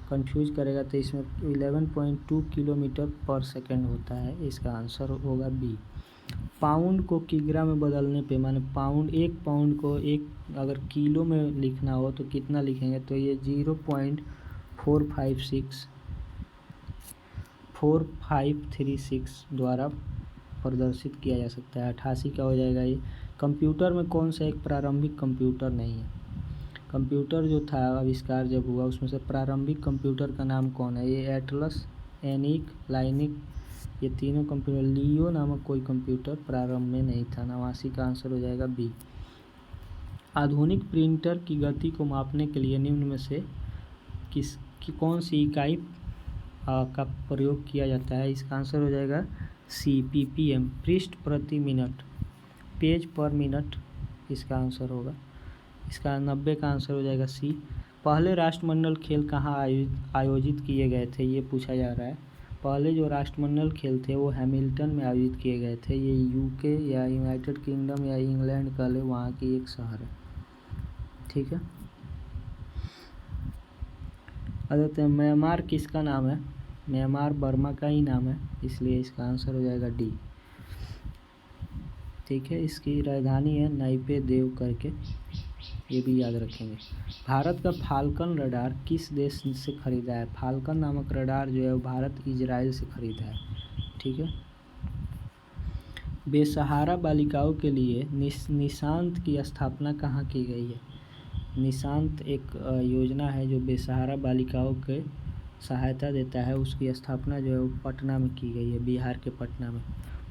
कंफ्यूज करेगा, तो इसमें 11.2 किलोमीटर पर सेकंड होता है। इसका आंसर होगा बी। पाउंड को किग्रा में बदलने पे, माने पाउंड, एक पाउंड को एक अगर किलो में लिखना हो तो कितना लिखेंगे? तो ये 0.4536 द्वारा प्रदर्शित किया जा सकता है। 88 का हो जाएगा ये। कंप्यूटर में कौन सा एक प्रारंभिक कंप्यूटर नहीं है? कंप्यूटर जो था आविष्कार जब हुआ उसमें से प्रारंभिक कंप्यूटर का नाम कौन है? ये एटलस, एनिक, लाइनिक, ये तीनों कंप्यूटर। लियो नामक कोई कंप्यूटर प्रारंभ में नहीं था। 89 का आंसर हो जाएगा बी। आधुनिक प्रिंटर की गति को मापने के लिए निम्न में से कौन सी इकाई का प्रयोग किया जाता है? इसका आंसर हो जाएगा सी, PPM, पृष्ठ प्रति मिनट, पेज पर मिनट, इसका आंसर होगा। इसका 90 का आंसर हो जाएगा सी। पहले राष्ट्रमंडल खेल कहाँ आयोजित किए गए थे? ये पूछा जा रहा है। पहले जो राष्ट्रमंडल खेल थे वो हैमिल्टन में आयोजित किए गए थे। ये यूके या यूनाइटेड किंगडम या इंग्लैंड का ले, वहाँ की एक शहर है। ठीक है, अगर म्यांमार किसका नाम है? म्यांमार बर्मा का ही नाम है, इसलिए इसका आंसर हो जाएगा डी। ठीक है, इसकी राजधानी है नाइपे देव करके, ये भी याद रखेंगे। भारत का फाल्कन रडार किस देश से खरीदा है? फाल्कन नामक रडार जो है वो भारत इजराइल से खरीदा है। ठीक है, बेसहारा बालिकाओं के लिए निशांत की स्थापना कहाँ की गई है? निशांत एक योजना है जो बेसहारा बालिकाओं के सहायता देता है, उसकी स्थापना जो है वो पटना में की गई है, बिहार के पटना में।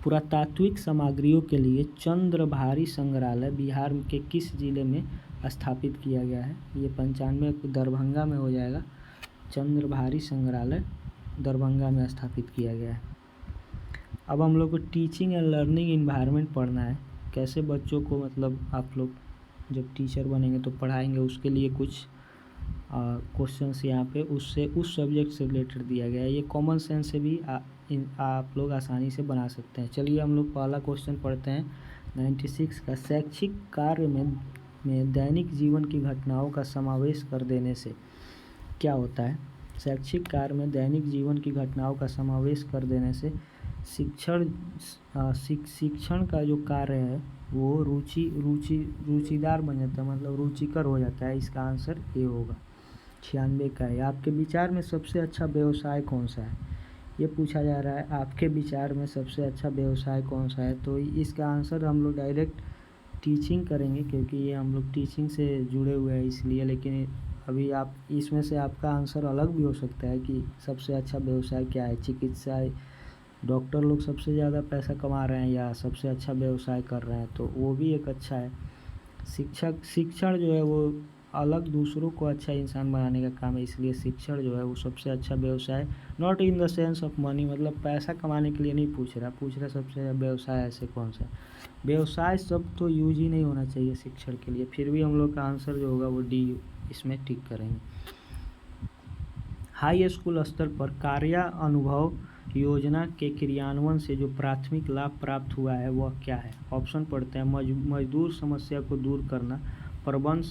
पुरातात्विक सामग्रियों के लिए चंद्रभारी संग्रहालय बिहार के किस जिले में स्थापित किया गया है? ये 95 दरभंगा में हो जाएगा। चंद्रभारी संग्रहालय दरभंगा में स्थापित किया गया है। अब हम लोग को टीचिंग एंड लर्निंग इन्वायरमेंट पढ़ना है, कैसे बच्चों को, मतलब आप लोग जब टीचर बनेंगे तो पढ़ाएंगे, उसके लिए कुछ क्वेश्चंस यहाँ पे उससे उस सब्जेक्ट से रिलेटेड दिया गया है। ये कॉमन सेंस से भी आप लोग आसानी से बना सकते हैं। चलिए हम लोग पहला क्वेश्चन पढ़ते हैं 96 का। शैक्षिक कार्य में दैनिक जीवन की घटनाओं का समावेश कर देने से क्या होता है? शैक्षिक कार्य में दैनिक जीवन की घटनाओं का समावेश कर देने से शिक्षण का जो कार्य है वो रुचिदार बन जाता है, मतलब रुचिकर हो जाता है। इसका आंसर ए होगा। 96 का है। आपके विचार में सबसे अच्छा व्यवसाय कौन सा है? ये पूछा जा रहा है, आपके विचार में सबसे अच्छा व्यवसाय कौन सा है? तो इसका आंसर हम लोग डायरेक्ट टीचिंग करेंगे, क्योंकि ये हम लोग टीचिंग से जुड़े हुए हैं इसलिए। लेकिन अभी आप इसमें से आपका आंसर अलग भी हो सकता है कि सबसे अच्छा व्यवसाय क्या है, चिकित्सा डॉक्टर लोग सबसे ज़्यादा पैसा कमा रहे हैं या सबसे अच्छा व्यवसाय कर रहे हैं, तो वो भी एक अच्छा है। शिक्षण जो है वो अलग दूसरों को अच्छा इंसान बनाने का काम है, इसलिए शिक्षण जो है वो सबसे अच्छा व्यवसाय, not in the sense of money, मतलब पैसा कमाने के लिए नहीं पूछ रहा सबसे व्यवसाय ऐसे कौन सा व्यवसाय सब तो यूज ही नहीं होना चाहिए शिक्षण के लिए। फिर भी हम लोग का आंसर जो होगा वो डी इसमें टिक करेंगे। हाई स्कूल स्तर पर कार्य अनुभव योजना के क्रियान्वयन से जो प्राथमिक लाभ प्राप्त हुआ है वह क्या है? ऑप्शन पढ़ते हैं। मजदूर समस्या को दूर करना, प्रबंध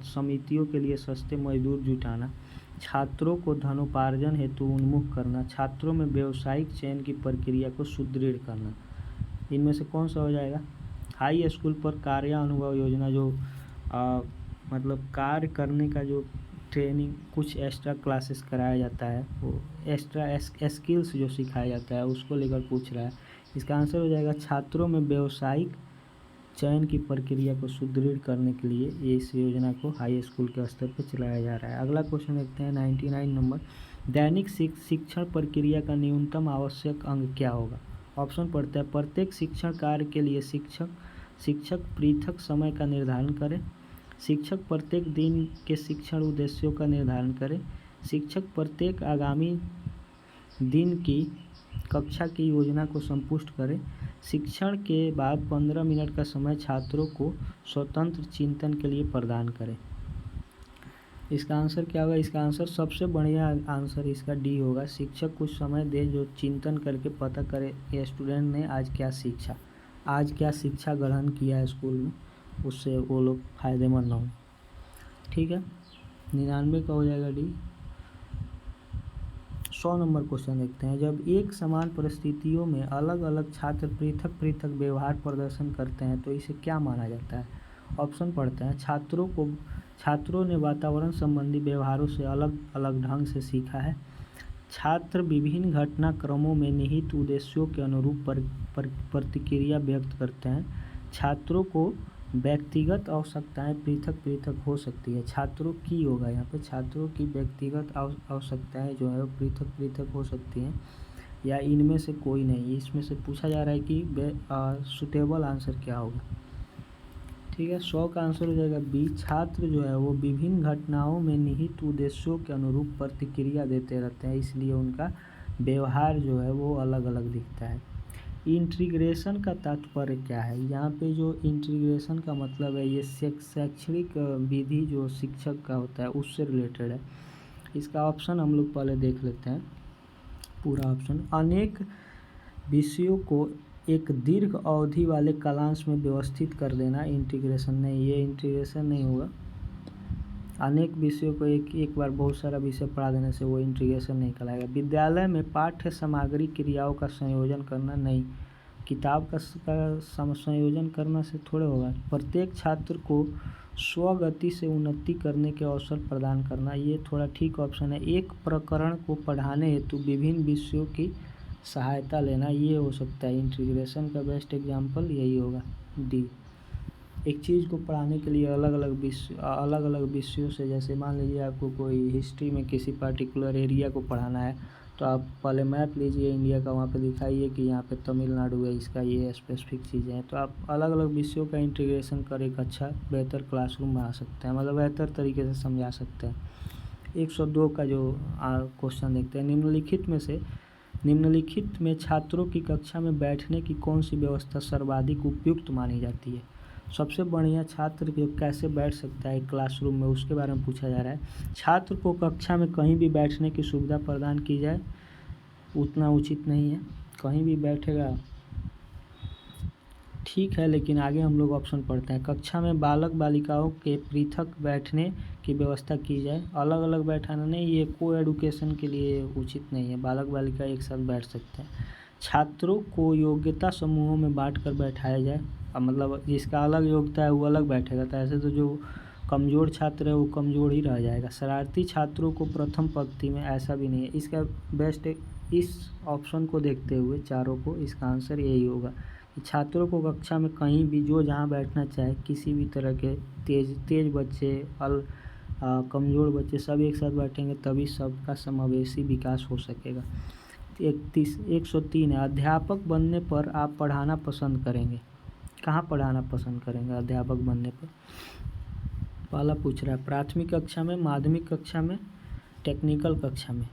समितियों के लिए सस्ते मजदूर जुटाना, छात्रों को धनोपार्जन हेतु उन्मुख करना, छात्रों में व्यावसायिक चयन की प्रक्रिया को सुदृढ़ करना। इनमें से कौन सा हो जाएगा? हाई स्कूल पर कार्य अनुभव योजना जो मतलब कार्य करने का जो ट्रेनिंग, कुछ एक्स्ट्रा क्लासेस कराया जाता है, वो एक्स्ट्रा स्किल्स जो सिखाया जाता है उसको लेकर पूछ रहा है। इसका आंसर हो जाएगा छात्रों में व्यावसायिक चयन की प्रक्रिया को सुदृढ़ करने के लिए ये इस योजना को हाई स्कूल के स्तर पर चलाया जा रहा है। अगला क्वेश्चन देखते हैं 99 नंबर। दैनिक शिक्षण प्रक्रिया का न्यूनतम आवश्यक अंग क्या होगा? ऑप्शन पढ़ते हैं। प्रत्येक शिक्षण कार्य के लिए शिक्षक पृथक समय का निर्धारण करें, शिक्षक प्रत्येक दिन के शिक्षण उद्देश्यों का निर्धारण करें, शिक्षक प्रत्येक आगामी दिन की कक्षा की योजना को संपुष्ट करें, शिक्षण के बाद 15 मिनट का समय छात्रों को स्वतंत्र चिंतन के लिए प्रदान करें। इसका आंसर क्या होगा? इसका आंसर सबसे बढ़िया आंसर इसका डी होगा। शिक्षक कुछ समय दे जो चिंतन करके पता करे कि स्टूडेंट ने आज क्या सीखा, आज क्या शिक्षा ग्रहण किया है स्कूल में, उससे वो लोग फायदेमंद हों। ठीक है, 99 का हो जाएगा डी। 100 नंबर क्वेश्चन देखते हैं। जब एक समान परिस्थितियों में अलग अलग छात्र पृथक पृथक व्यवहार प्रदर्शन करते हैं तो इसे क्या माना जाता है? ऑप्शन पढ़ते हैं। छात्रों ने वातावरण संबंधी व्यवहारों से अलग अलग ढंग से सीखा है, छात्र विभिन्न घटनाक्रमों में निहित उद्देश्यों के अनुरूप प्रतिक्रिया व्यक्त करते हैं, छात्रों को व्यक्तिगत आवश्यकताएं पृथक पृथक हो सकती है। छात्रों की होगा यहाँ पे, छात्रों की व्यक्तिगत आवश्यकताएं जो है वो पृथक पृथक हो सकती हैं, या इनमें से कोई नहीं। इसमें से पूछा जा रहा है कि सुटेबल आंसर क्या होगा। ठीक है, 100 का आंसर हो जाएगा बी। छात्र जो है वो विभिन्न घटनाओं में निहित उद्देश्यों के अनुरूप प्रतिक्रिया देते रहते हैं, इसलिए उनका व्यवहार जो है वो अलग अलग दिखता है। इंटीग्रेशन का तात्पर्य क्या है? यहाँ पे जो इंटीग्रेशन का मतलब है ये शैक्षणिक विधि जो शिक्षक का होता है उससे रिलेटेड है। इसका ऑप्शन हम लोग पहले देख लेते हैं, पूरा ऑप्शन। अनेक विषयों को एक दीर्घ अवधि वाले कालांश में व्यवस्थित कर देना इंटीग्रेशन नहीं, ये इंटीग्रेशन नहीं होगा। अनेक विषयों को एक बार बहुत सारा विषय पढ़ा देने से वो इंटीग्रेशन नहीं कहलाएगा। विद्यालय में पाठ्य सामग्री क्रियाओं का संयोजन करना नहीं, किताब का संयोजन करना से थोड़े होगा। प्रत्येक छात्र को स्वगति से उन्नति करने के अवसर प्रदान करना, ये थोड़ा ठीक ऑप्शन है। एक प्रकरण को पढ़ाने हेतु विभिन्न विषयों की सहायता लेना, ये हो सकता है। इंटीग्रेशन का बेस्ट एग्जाम्पल यही होगा, डी। एक चीज़ को पढ़ाने के लिए अलग अलग विषयों से, जैसे मान लीजिए आपको कोई हिस्ट्री में किसी पार्टिकुलर एरिया को पढ़ाना है तो आप पहले मैप लीजिए इंडिया का, वहाँ पे दिखाइए कि यहाँ पे तमिलनाडु है, इसका ये स्पेसिफिक चीज़ें हैं, तो आप अलग अलग विषयों का इंटीग्रेशन कर एक अच्छा बेहतर क्लासरूम बना सकते हैं, मतलब बेहतर तरीके से समझा सकते हैं। 102 का जो क्वेश्चन देखते हैं। निम्नलिखित में छात्रों की कक्षा में बैठने की कौन सी व्यवस्था सर्वाधिक उपयुक्त मानी जाती है? सबसे बढ़िया छात्र कैसे बैठ सकता है क्लासरूम में, उसके बारे में पूछा जा रहा है। छात्र को कक्षा में कहीं भी बैठने की सुविधा प्रदान की जाए उतना उचित नहीं है, कहीं भी बैठेगा ठीक है, लेकिन आगे हम लोग ऑप्शन पढ़ते हैं। कक्षा में बालक बालिकाओं के पृथक बैठने की व्यवस्था की जाए, अलग अलग बैठाना नहीं, ये को एडुकेशन के लिए उचित नहीं है, बालक बालिका एक साथ बैठ सकते हैं। छात्रों को योग्यता समूहों में बांटकर बैठाया जाए, मतलब जिसका अलग योग्यता है वो अलग बैठेगा, तो ऐसे तो जो कमज़ोर छात्र है वो कमज़ोर ही रह जाएगा। शरारती छात्रों को प्रथम पंक्ति में, ऐसा भी नहीं है। इसका बेस्ट इस ऑप्शन को देखते हुए चारों को इसका आंसर यही होगा कि छात्रों को कक्षा में कहीं भी जो जहाँ बैठना चाहे, किसी भी तरह के तेज बच्चे कमज़ोर बच्चे सब एक साथ बैठेंगे तभी सबका समावेशी विकास हो सकेगा। 103 है, अध्यापक बनने पर आप पढ़ाना पसंद करेंगे। कहाँ पढ़ाना पसंद करेंगे अध्यापक बनने पर? पहला पूछ रहा है प्राथमिक कक्षा में, माध्यमिक कक्षा में, टेक्निकल कक्षा में।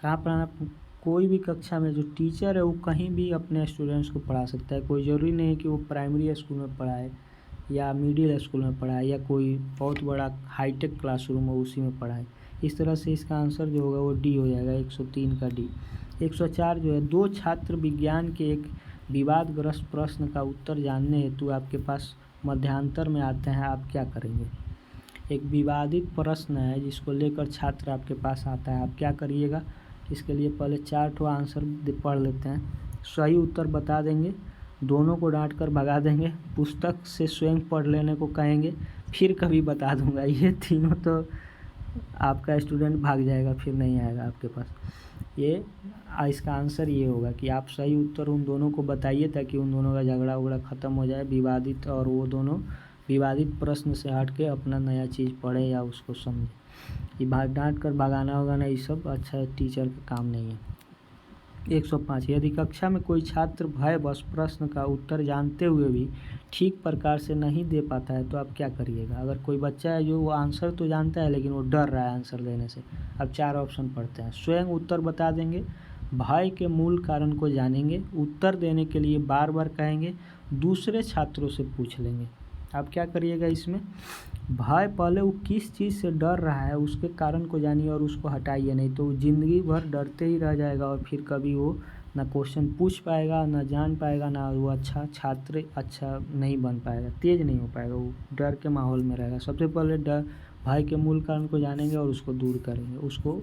कहाँ पढ़ाना? कोई भी कक्षा में जो टीचर है वो कहीं भी अपने स्टूडेंट्स को पढ़ा सकता है। कोई ज़रूरी नहीं है कि वो प्राइमरी स्कूल में पढ़ाए या मिडिल स्कूल में पढ़ाए या कोई बहुत बड़ा हाईटेक क्लासरूम हो उसी में पढ़ाए। इस तरह से इसका आंसर जो होगा वो डी हो जाएगा, 103 का डी। 104 जो है, दो छात्र विज्ञान के एक विवादग्रस्त प्रश्न का उत्तर जानने हेतु आपके पास मध्यांतर में आते हैं, आप क्या करेंगे? एक विवादित प्रश्न है जिसको लेकर छात्र आपके पास आता है, आप क्या करिएगा? इसके लिए पहले 4 आंसर पढ़ लेते हैं। सही उत्तर बता देंगे, दोनों को डांट कर भगा देंगे, पुस्तक से स्वयं पढ़ लेने को कहेंगे, फिर कभी बता दूंगा। ये तीनों तो आपका स्टूडेंट भाग जाएगा, फिर नहीं आएगा आपके पास। ये इसका आंसर ये होगा कि आप सही उत्तर उन दोनों को बताइए ताकि उन दोनों का झगड़ा उगड़ा ख़त्म हो जाए विवादित, और वो दोनों विवादित प्रश्न से हट के अपना नया चीज़ पढ़े या उसको समझे। ये डांट कर भगाना होगा ना, ये सब अच्छा टीचर का काम नहीं है। 105, यदि कक्षा में कोई छात्र भयवश प्रश्न का उत्तर जानते हुए भी ठीक प्रकार से नहीं दे पाता है तो आप क्या करिएगा? अगर कोई बच्चा है जो वो आंसर तो जानता है लेकिन वो डर रहा है आंसर देने से, अब 4 ऑप्शन पढ़ते हैं। स्वयं उत्तर बता देंगे, भय के मूल कारण को जानेंगे, उत्तर देने के लिए बार बार कहेंगे, दूसरे छात्रों से पूछ लेंगे। आप क्या करिएगा इसमें? भय, पहले वो किस चीज़ से डर रहा है उसके कारण को जानिए और उसको हटाइए, नहीं तो वो ज़िंदगी भर डरते ही रह जाएगा और फिर कभी वो ना क्वेश्चन पूछ पाएगा, ना जान पाएगा, ना वो अच्छा छात्र अच्छा नहीं बन पाएगा, तेज़ नहीं हो पाएगा, वो डर के माहौल में रहेगा। सबसे पहले भय के मूल कारण को जानेंगे और उसको दूर करेंगे, उसको